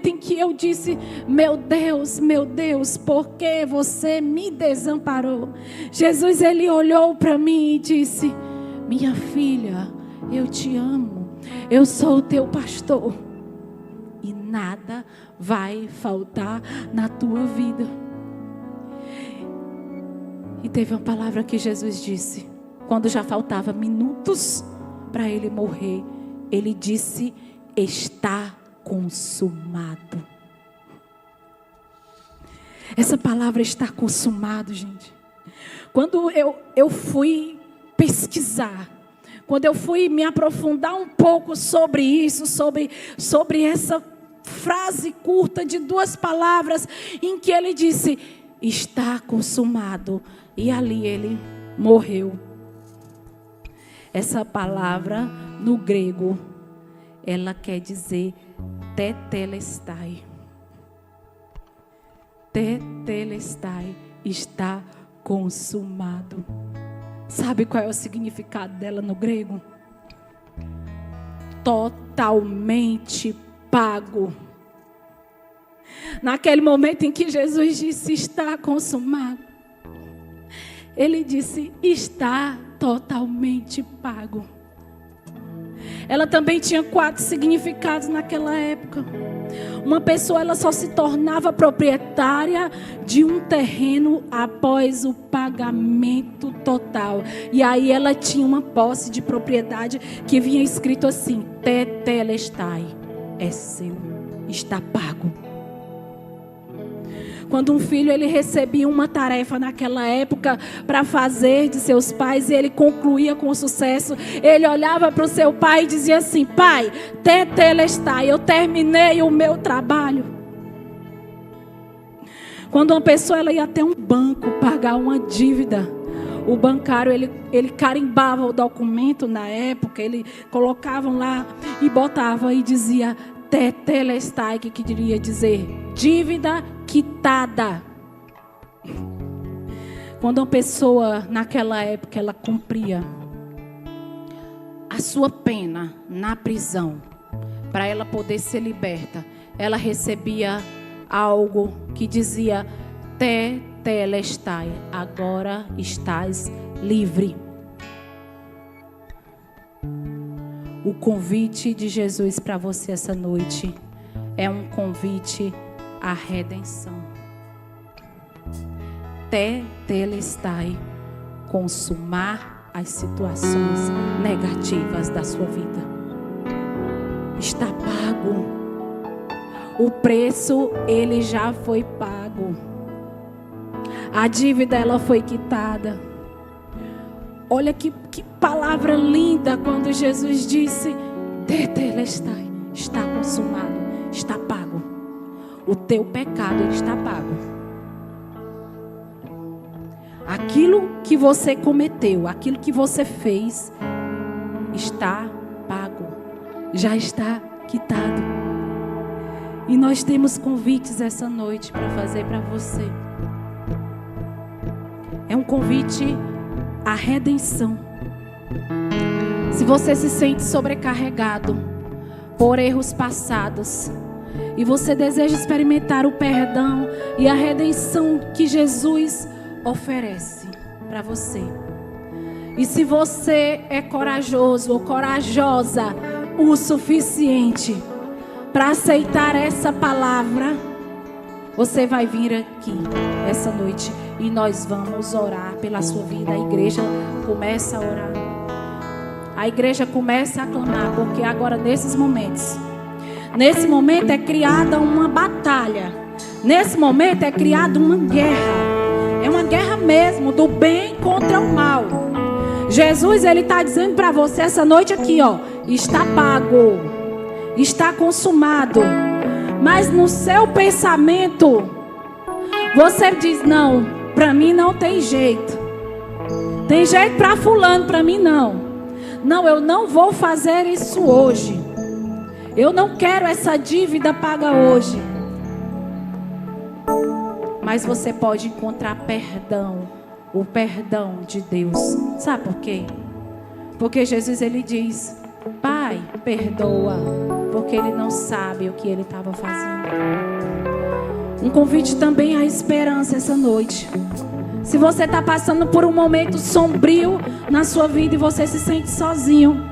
em que eu disse: meu Deus, por que você me desamparou? Jesus, ele olhou para mim e disse: minha filha, eu te amo. Eu sou o teu pastor. E nada vai faltar na tua vida. E teve uma palavra que Jesus disse. Quando já faltava minutos para ele morrer. Ele disse: está consumado. Essa palavra está consumado, gente. Quando eu fui pesquisar, quando eu fui me aprofundar um pouco sobre isso, sobre essa frase curta de 2 palavras, em que ele disse: está consumado. E ali ele morreu. Essa palavra no grego, ela quer dizer tetelestai. tetelestai, está consumado. Sabe qual é o significado dela no grego? Totalmente pago. Naquele momento em que Jesus disse está consumado, Ele disse está totalmente pago. Ela também tinha 4 significados naquela época. Uma pessoa, ela só se tornava proprietária de um terreno após o pagamento total. E aí ela tinha uma posse de propriedade que vinha escrito assim: tetelestai, é seu, está pago. Quando um filho ele recebia uma tarefa naquela época para fazer de seus pais e ele concluía com sucesso, ele olhava para o seu pai e dizia assim: pai, tetelestai, eu terminei o meu trabalho. Quando uma pessoa ela ia até um banco pagar uma dívida, o bancário ele carimbava o documento na época, ele colocavam lá e botava e dizia tetelestai, que queria dizer dívida quitada. Quando uma pessoa naquela época ela cumpria a sua pena na prisão, para ela poder ser liberta, ela recebia algo que dizia tetelestai, agora estás livre. O convite de Jesus para você essa noite é um convite à redenção. Tetelestai, consumar as situações negativas da sua vida. Está pago. O preço, ele já foi pago. A dívida, ela foi quitada. Olha que palavra linda quando Jesus disse: tetelestai, está consumado, está pago. O teu pecado, ele está pago. Aquilo que você cometeu, aquilo que você fez, está pago. Já está quitado. E nós temos convites essa noite para fazer para você. É um convite à redenção. Se você se sente sobrecarregado por erros passados e você deseja experimentar o perdão e a redenção que Jesus oferece para você, e se você é corajoso ou corajosa o suficiente para aceitar essa palavra, você vai vir aqui essa noite e nós vamos orar pela sua vida. A igreja começa a orar. A igreja começa a clamar, porque agora nesse momento é criada uma batalha. Nesse momento é criada uma guerra. É uma guerra mesmo, do bem contra o mal. Jesus, ele está dizendo para você essa noite aqui, ó, está pago, está consumado. Mas no seu pensamento, você diz: não, para mim não tem jeito. Tem jeito para fulano, para mim não. Não, eu não vou fazer isso hoje. Eu não quero essa dívida paga hoje. Mas você pode encontrar perdão, o perdão de Deus. Sabe por quê? Porque Jesus, ele diz: Pai, perdoa, porque ele não sabe o que ele estava fazendo. Um convite também à esperança essa noite. Se você está passando por um momento sombrio na sua vida e você se sente sozinho,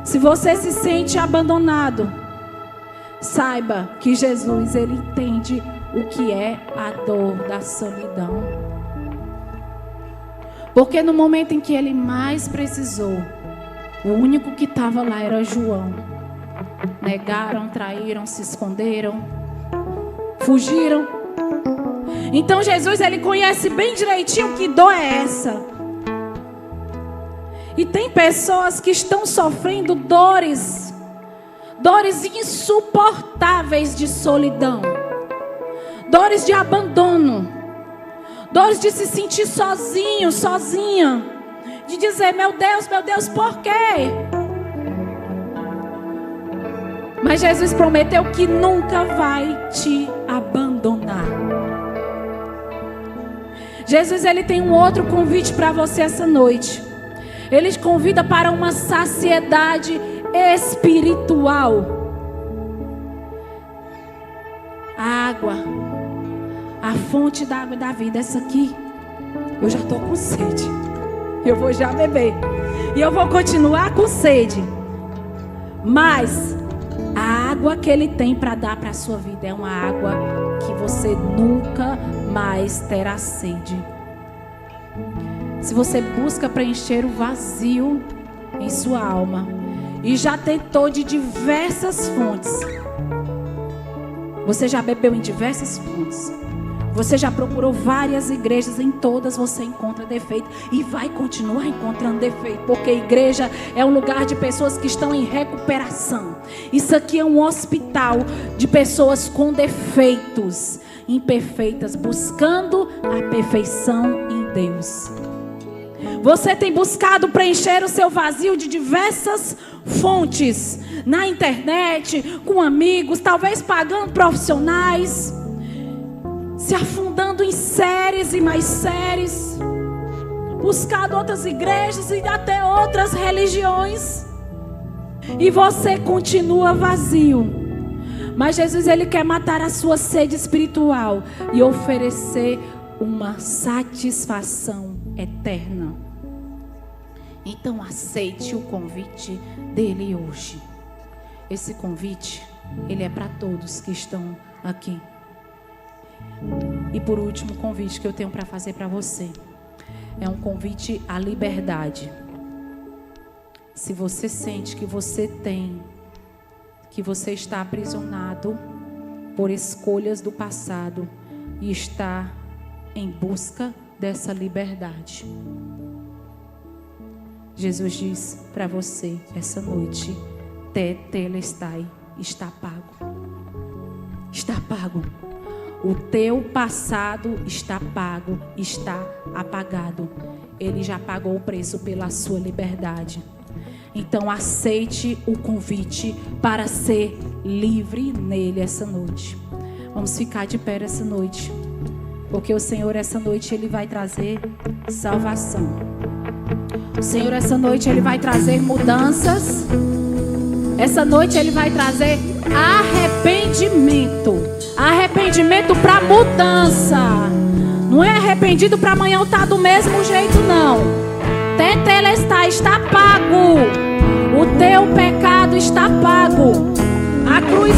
se você se sente abandonado, saiba que Jesus, ele entende o que é a dor da solidão. Porque no momento em que ele mais precisou, o único que estava lá era João. Negaram, traíram, se esconderam, fugiram. Então Jesus, ele conhece bem direitinho que dor é essa. E tem pessoas que estão sofrendo dores insuportáveis de solidão, dores de abandono, dores de se sentir sozinho, sozinha, de dizer: meu Deus, por quê? Mas Jesus prometeu que nunca vai te abandonar. Jesus, ele tem um outro convite para você essa noite. Ele te convida para uma saciedade espiritual. A água, a fonte da água da vida, essa aqui, eu já estou com sede. Eu vou já beber. E eu vou continuar com sede. Mas a água que ele tem para dar para a sua vida é uma água que você nunca mais terá sede. Se você busca preencher o vazio em sua alma e já tentou de diversas fontes, você já bebeu em diversas fontes, você já procurou várias igrejas, em todas você encontra defeito e vai continuar encontrando defeito, porque a igreja é um lugar de pessoas que estão em recuperação. Isso aqui é um hospital de pessoas com defeitos, imperfeitas, buscando a perfeição em Deus. Você tem buscado preencher o seu vazio de diversas fontes, na internet, com amigos, talvez pagando profissionais, se afundando em séries e mais séries, buscado outras igrejas e até outras religiões, e você continua vazio. Mas Jesus, ele quer matar a sua sede espiritual e oferecer uma satisfação eterna. Então aceite o convite dele hoje. Esse convite, ele é para todos que estão aqui. E por último, o convite que eu tenho para fazer para você é um convite à liberdade. Se você sente que você está aprisionado por escolhas do passado e está em busca dessa liberdade, Jesus diz para você essa noite: tetelestai, está pago. Está pago. O teu passado está pago, está apagado. Ele já pagou o preço pela sua liberdade. Então aceite o convite para ser livre nele essa noite. Vamos ficar de pé essa noite, porque o Senhor essa noite ele vai trazer salvação. O Senhor essa noite ele vai trazer mudanças. Essa noite ele vai trazer arrependimento. Arrependimento para mudança. Não é arrependido para amanhã estar do mesmo jeito, não. Tetelestai, está pago. O teu pecado está pago. A cruz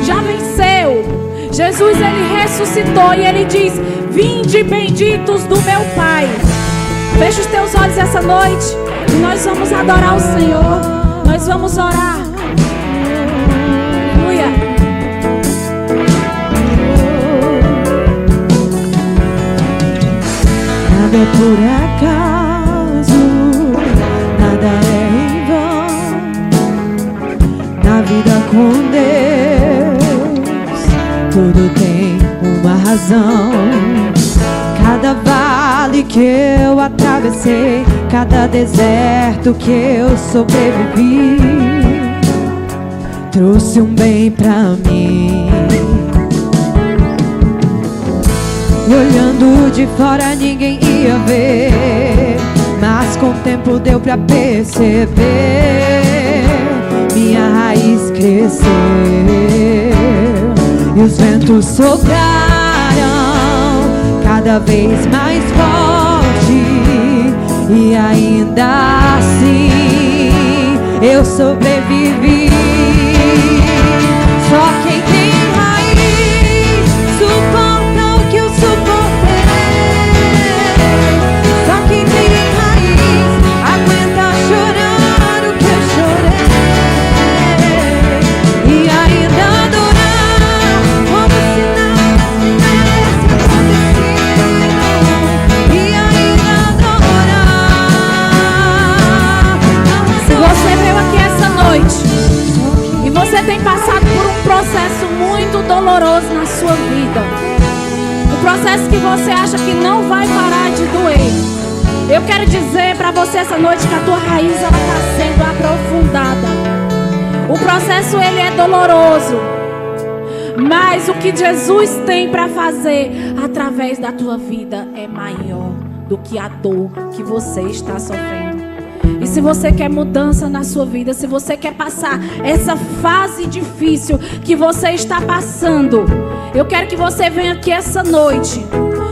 já venceu. Jesus ele ressuscitou e ele diz: vinde benditos do meu Pai. Fecha os teus olhos essa noite e nós vamos adorar o Senhor. Nós vamos orar. Aleluia. Nada é por acaso, nada é em vão. Na vida com Deus, tudo tem uma razão. Cada vale que eu atravessei, cada deserto que eu sobrevivi, trouxe um bem pra mim. E olhando de fora ninguém ia ver, mas com o tempo deu pra perceber. Minha raiz cresceu e os ventos sopraram cada vez mais forte, e ainda assim eu sobrevivi. Só quem tem raiz suporta o que eu suportei. Só quem tem raiz aguenta chorar o que eu chorei, e ainda adorar como se nada tivesse acontecido, e ainda adorar. Se você veio aqui essa noite e você tem passado por um processo muito doloroso na sua vida, um processo que você acha que não vai parar de doer, eu quero dizer para você essa noite que a tua raiz ela está sendo aprofundada. O processo ele é doloroso, Mas o que Jesus tem para fazer através da tua vida é maior do que a dor que você está sofrendo. E se você quer mudança na sua vida, se você quer passar essa fase difícil que você está passando, eu quero que você venha aqui essa noite,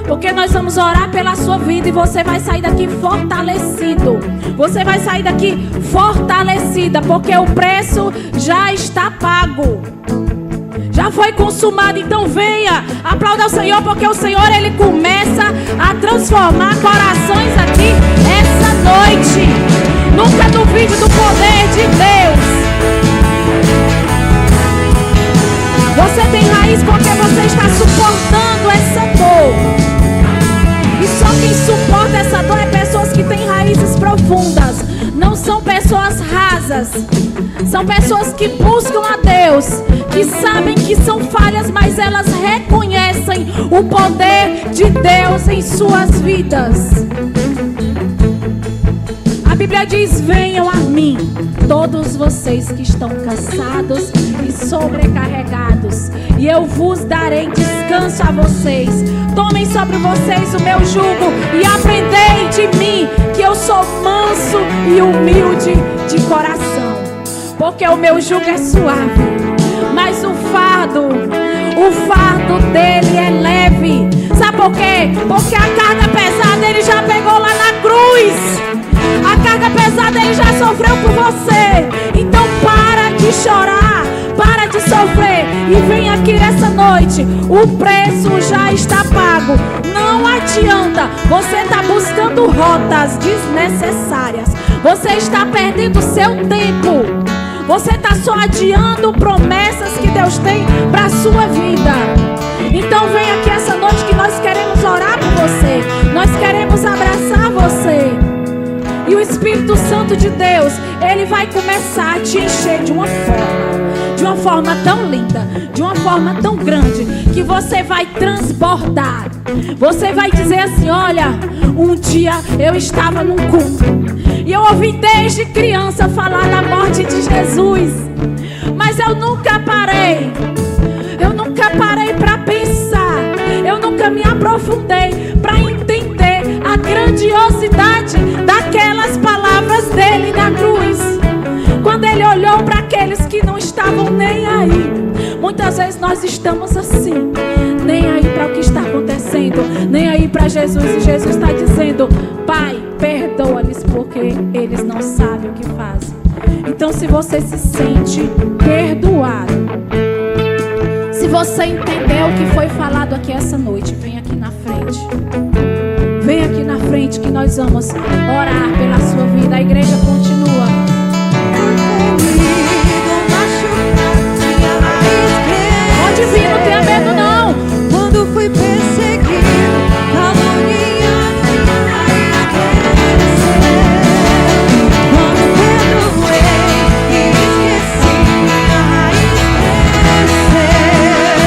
porque nós vamos orar pela sua vida e você vai sair daqui fortalecido. Você vai sair daqui fortalecida, porque o preço já está pago. Já foi consumado. Então venha, aplauda o Senhor, porque o Senhor, Ele começa a transformar corações aqui essa noite. Nunca duvide do poder de Deus. Você tem raiz porque você está suportando essa dor. E só quem suporta essa dor é pessoas que têm raízes profundas. Não são pessoas rasas. São pessoas que buscam a Deus, que sabem que são falhas, mas elas reconhecem o poder de Deus em suas vidas. A Bíblia diz: venham a mim, todos vocês que estão cansados e sobrecarregados, e eu vos darei descanso a vocês. Tomem sobre vocês o meu jugo e aprendei de mim, que eu sou manso e humilde de coração. Porque o meu jugo é suave, mas o fardo dele é leve. Sabe por quê? Porque a carga pesada ele já pegou lá na cruz. A carga pesada ele já sofreu por você. Então para de chorar, para de sofrer e vem aqui nessa noite. O preço já está pago. Não adianta você estar buscando rotas desnecessárias. Você está perdendo seu tempo. Você está só adiando promessas que Deus tem para a sua vida. Então vem aqui essa noite que nós queremos orar por você. Nós queremos abraçar você. E o Espírito Santo de Deus, ele vai começar a te encher de uma forma tão linda, de uma forma tão grande, que você vai transbordar. Você vai dizer assim: olha, um dia eu estava num culto e eu ouvi desde criança falar da morte de Jesus, mas eu nunca parei para pensar, eu nunca me aprofundei para entender a grandiosidade daquelas palavras dele na cruz. Quando ele olhou para aqueles que não estavam nem aí. Muitas vezes nós estamos assim, nem aí para o que está acontecendo, nem aí para Jesus. E Jesus está dizendo: Pai, perdoa-lhes porque eles não sabem o que fazem. Então, se você se sente perdoado, se você entendeu o que foi falado aqui essa noite, vem aqui na frente. Vem aqui na frente que nós vamos orar pela sua vida. A igreja continua. Pode vir, não tenha medo não. Quando fui perseguido, caluniado, minha raiz cresceu. Quando perdoei e esqueci, minha raiz cresceu.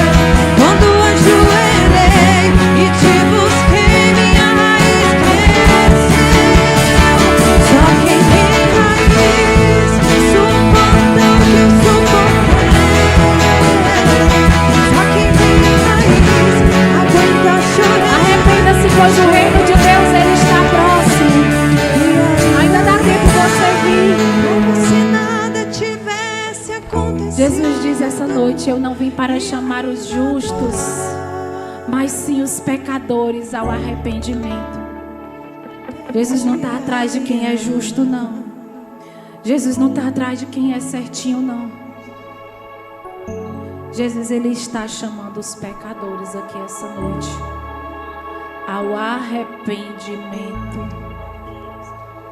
Quando ajoelhei e te busquei, minha raiz cresceu. Só quem tem raiz suporta o que eu suportei. Só quem tem raiz aguenta chorar. Arrependa-se, pois o reino de Deus ele está próximo. Ainda dá tempo de você vir. Como se nada tivesse acontecido. Jesus diz essa noite: eu não vim para chamar os justos, mas sim os pecadores ao arrependimento. Jesus não está atrás de quem é justo, não. Jesus não está atrás de quem é certinho, não. Jesus, ele está chamando os pecadores aqui essa noite ao arrependimento.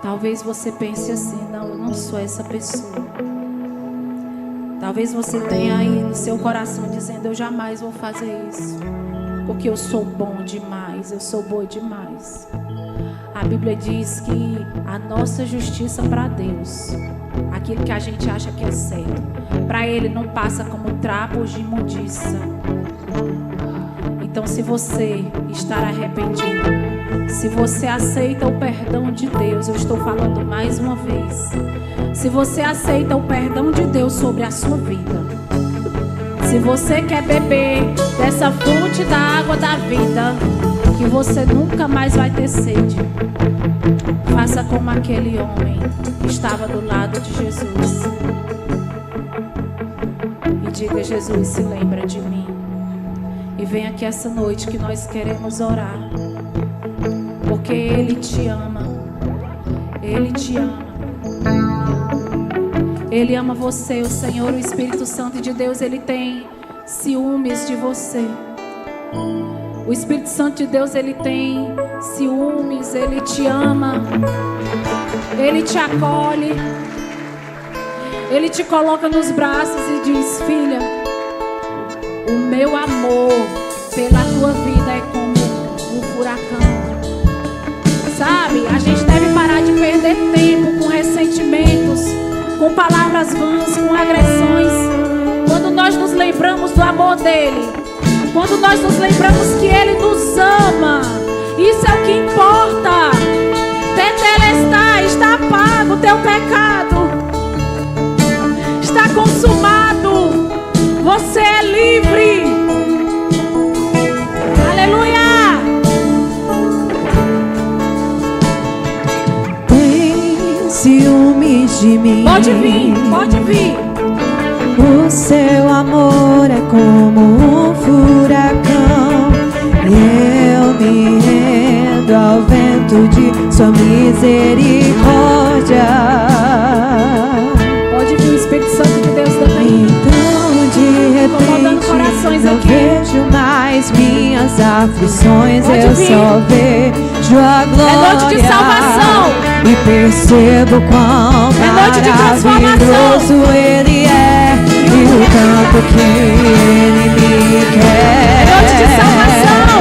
Talvez você pense assim: não, eu não sou essa pessoa. Talvez você tenha aí no seu coração dizendo: eu jamais vou fazer isso, porque eu sou bom demais, eu sou boa demais. A Bíblia diz que a nossa justiça para Deus, aquilo que a gente acha que é certo, para Ele não passa como trapos de imundícia. Então, se você estar arrependido, se você aceita o perdão de Deus, eu estou falando mais uma vez, se você aceita o perdão de Deus sobre a sua vida, Se você quer beber dessa fonte da água da vida, que você nunca mais vai ter sede, faça como aquele homem que estava do lado de Jesus. E diga: Jesus, se lembra de mim. E vem aqui essa noite que nós queremos orar. Porque Ele te ama. Ele te ama. Ele ama você. O Senhor, o Espírito Santo de Deus, Ele tem ciúmes de você. O Espírito Santo de Deus, Ele tem ciúmes. Ele te ama. Ele te acolhe. Ele te coloca nos braços e diz: filha, o meu amor pela tua vida é como um furacão. Sabe, a gente deve parar de perder tempo com ressentimentos, com palavras vãs, com agressões. Quando nós nos lembramos do amor dele, quando nós nos lembramos que ele nos ama, isso é o que importa. Tetelestai, está pago o teu pecado, está consumado, você é livre. Aleluia. Ciúmes de mim. Pode vir, pode vir. O seu amor é como um furacão, e eu me rendo ao vento de sua misericórdia. Pode vir o Espírito Santo de Deus também. Então de repente corações não aqui. vejo mais minhas aflições, Pode eu vir. só vejo a glória. É noite de salvação. E percebo quão noite de transformação. maravilhoso Ele é, e o tanto que Ele me quer. É noite de salvação.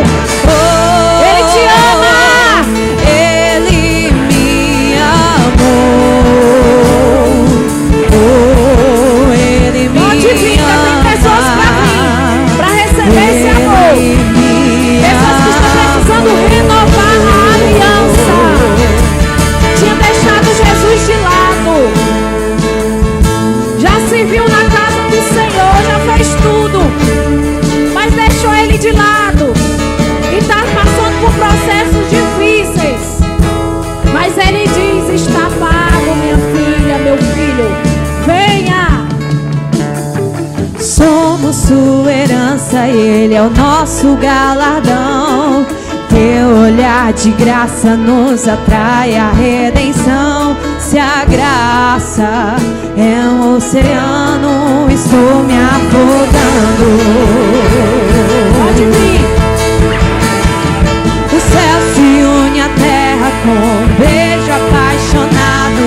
Oh, Ele te ama. Ele me amou. Oh, Ele me Pode vir, tem pessoas para vir, para receber esse amor. Pessoas que estão precisando renovar a aliança. Tinha deixado Jesus de lado, já serviu na casa do Senhor, já fez tudo, mas deixou ele de lado e está passando por processos difíceis. Mas ele diz: está pago, minha filha, meu filho, venha. Somos sua herança e Ele é o nosso galardão. Teu olhar de graça nos atrai a redenção. Se a graça é um oceano, estou me afogando. Pode vir. O céu se une à terra com um beijo apaixonado.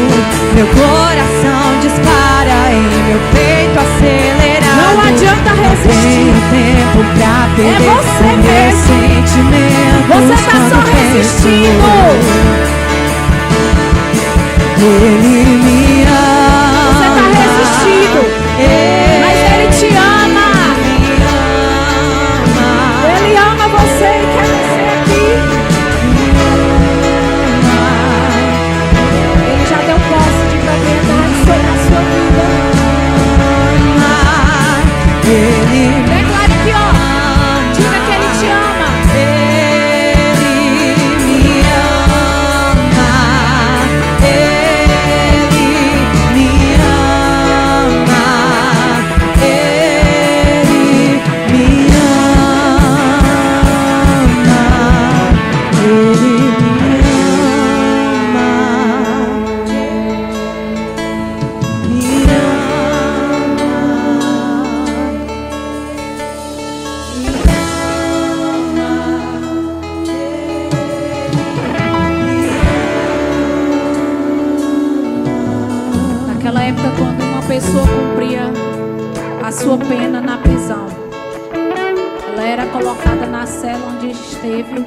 Meu coração dispara em meu peito acelerado. Não adianta resistir. Tenho tempo pra perder você com meus mesmo. sentimentos. Você está só quando resistindo. penso, Ele me ama. Você está resistindo, mas ele te ama. Ele ama você e quer você aqui. Ele já deu posse de propriedade sobre a sua vida. Declare aqui, ó. Diga que ele te ama. Ele me ama. Ele me ama. Ele me ama. Ele Naquela época, quando uma pessoa cumpria a sua pena na prisão, ela era colocada na cela onde esteve,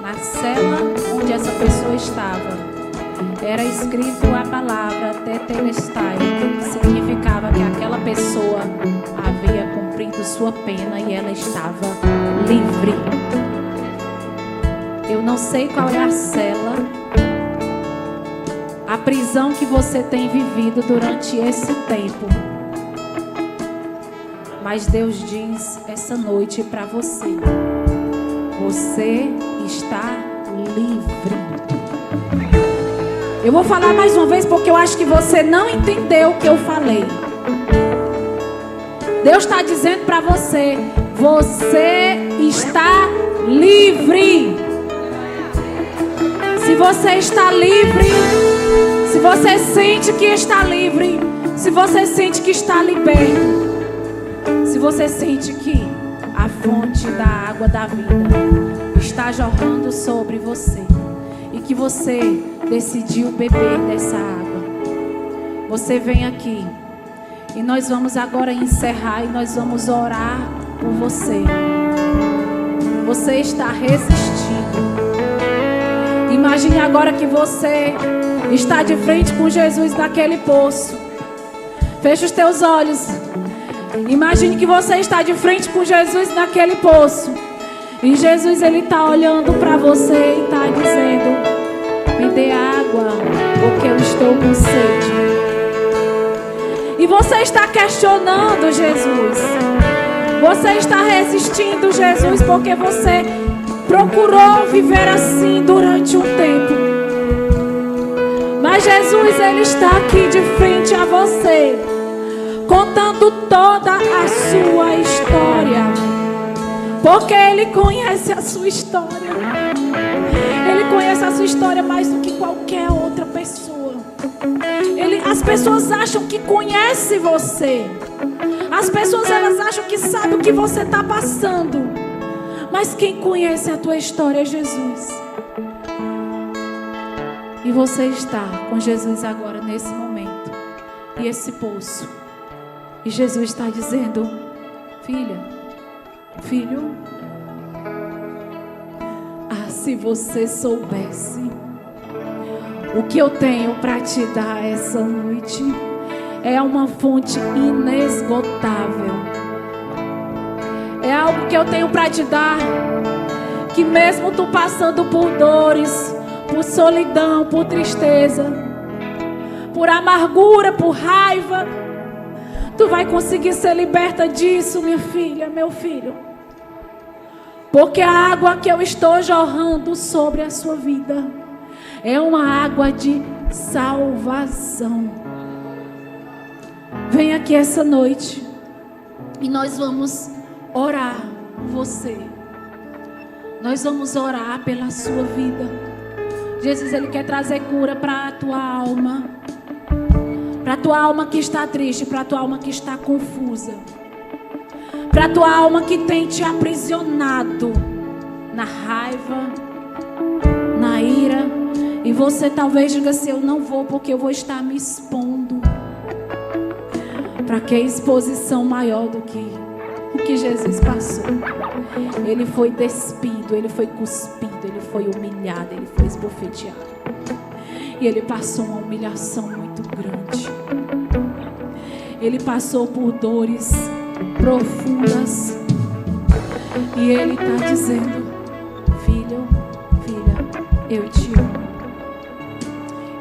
na cela onde essa pessoa estava. Era escrito a palavra tetelestai, que significava que aquela pessoa havia cumprido sua pena e ela estava livre. Eu não sei qual é a cela, a prisão que você tem vivido durante esse tempo. Mas Deus diz essa noite para você: você está livre. Eu vou falar mais uma vez porque eu acho que você não entendeu o que eu falei. Deus está dizendo para você: você está livre. Se você está livre, se você sente que está livre, se você sente que está liberto, se você sente que a fonte da água da vida está jorrando sobre você e que você decidiu beber dessa água, você vem aqui e nós vamos agora encerrar e nós vamos orar por você. Você está resistindo. Imagine agora que você está de frente com Jesus naquele poço. Feche os teus olhos. Imagine que você está de frente com Jesus naquele poço. E Jesus, ele está olhando para você e está dizendo: me dê água, porque eu estou com sede. E você está questionando Jesus. Você está resistindo Jesus porque você procurou viver assim durante um tempo. Mas Jesus, ele está aqui de frente a você, contando toda a sua história, porque ele conhece a sua história. Ele conhece a sua história mais do que qualquer outra pessoa. As pessoas acham que conhece você. As pessoas, elas acham que sabem o que você está passando. Mas quem conhece a tua história é Jesus. E você está com Jesus agora nesse momento. E esse poço. E Jesus está dizendo: filha, filho, se você soubesse o que eu tenho para te dar essa noite, é uma fonte inesgotável. É algo que eu tenho para te dar, que mesmo tu passando por dores, por solidão, por tristeza, por amargura, por raiva, tu vai conseguir ser liberta disso, minha filha, meu filho. Porque a água que eu estou jorrando sobre a sua vida é uma água de salvação. Vem aqui essa noite e nós vamos orar por você. Nós vamos orar pela sua vida. Jesus, ele quer trazer cura para a tua alma. Para a tua alma que está triste, para a tua alma que está confusa. Para a tua alma que tem te aprisionado na raiva, na ira. E você talvez diga assim: eu não vou porque eu vou estar me expondo. Para que exposição maior do que o que Jesus passou? Ele foi despido, ele foi cuspido, ele foi humilhado, ele foi esbofeteado. E ele passou uma humilhação muito grande. Ele passou por dores profundas. E ele está dizendo: filho, filha, eu te amo.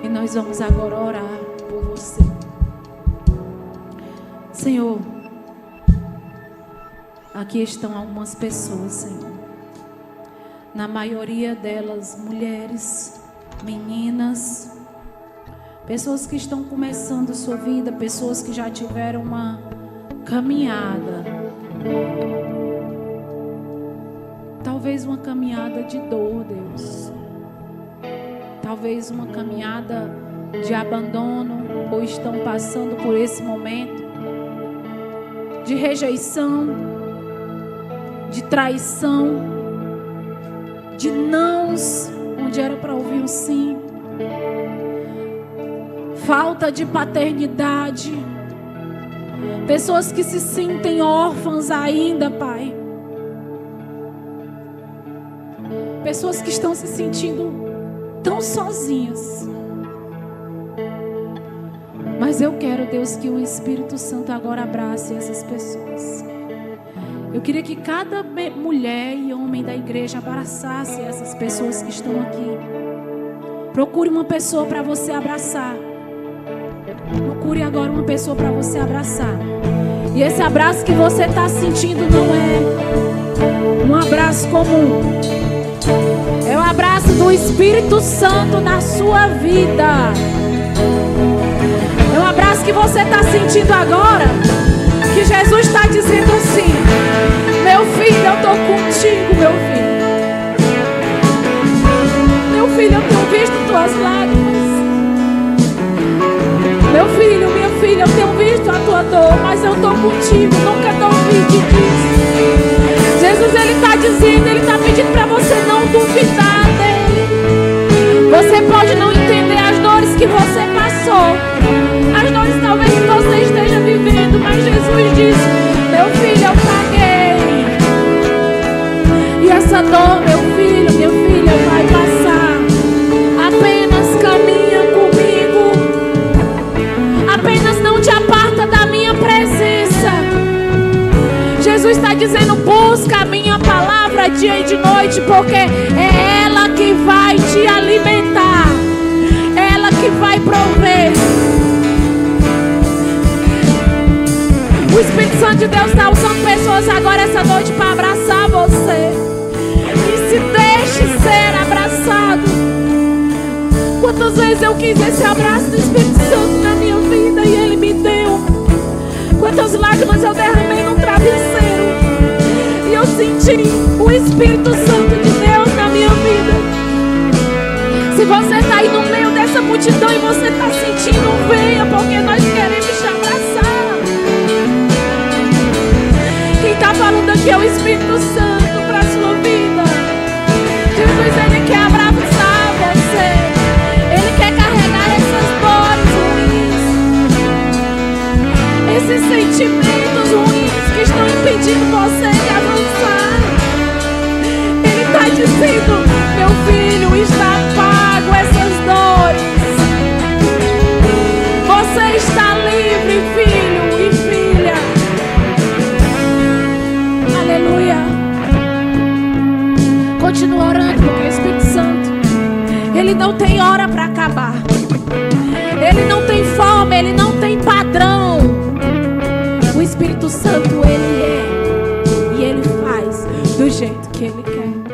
E nós vamos agora orar por você. Senhor, aqui estão algumas pessoas, Senhor. Na maioria delas, mulheres, meninas, pessoas que estão começando sua vida, pessoas que já tiveram uma caminhada. Talvez uma caminhada de dor, Deus. Talvez uma caminhada de abandono, ou estão passando por esse momento de rejeição, de traição, de nãos, onde era para ouvir um sim, falta de paternidade, pessoas que se sentem órfãs ainda, Pai, pessoas que estão se sentindo tão sozinhas. Mas eu quero, Deus, que o Espírito Santo agora abrace essas pessoas. Eu queria que cada mulher e homem da igreja abraçasse essas pessoas que estão aqui. Procure uma pessoa para você abraçar. Procure agora uma pessoa para você abraçar. E esse abraço que você está sentindo não é um abraço comum. É o abraço do Espírito Santo na sua vida. É um abraço que você está sentindo agora, que Jesus está dizendo assim: meu filho, eu estou contigo, meu filho. Meu filho, eu tenho visto tuas lágrimas. Meu filho, minha filha, eu tenho visto a tua dor, mas eu estou contigo, nunca duvide disso. Jesus, Ele está dizendo, Ele está pedindo para você não duvidar dEle. Você pode não entender as dores que você passou, as dores talvez que você esteja vivendo, mas Jesus disse: meu filho, eu paguei. E essa dor, meu filho, minha filha, vai passar. Apenas caminha comigo. Apenas não te aparta da minha presença. Jesus está dizendo: busca a minha palavra dia e de noite, porque é ela que vai te alimentar, ela que vai prover. O Espírito Santo de Deus está usando pessoas agora essa noite para abraçar você. E se deixe ser abraçado. Quantas vezes eu quis esse abraço do Espírito Santo na minha vida e Ele me deu. Quantas lágrimas eu derramei no travesseiro e eu senti o Espírito Santo de Deus na minha vida. Se você está aí no meio dessa multidão e você está sentindo, venha, porque nós queremos te abraçar. Quem está falando aqui é o Espírito Santo para a sua vida. Jesus, Ele quer abraçar você. Ele quer carregar essas dores ruins, esses sentimentos ruins que estão impedindo você de avançar. Ele está dizendo: meu filho, está pago essas dores. Você está livre, filho e filha. Aleluia. Continua orando, porque o Espírito Santo, Ele não tem hora para acabar. Ele não tem forma, Ele não tem padrão. O Espírito Santo, Ele é, e Ele faz do jeito que Ele quer.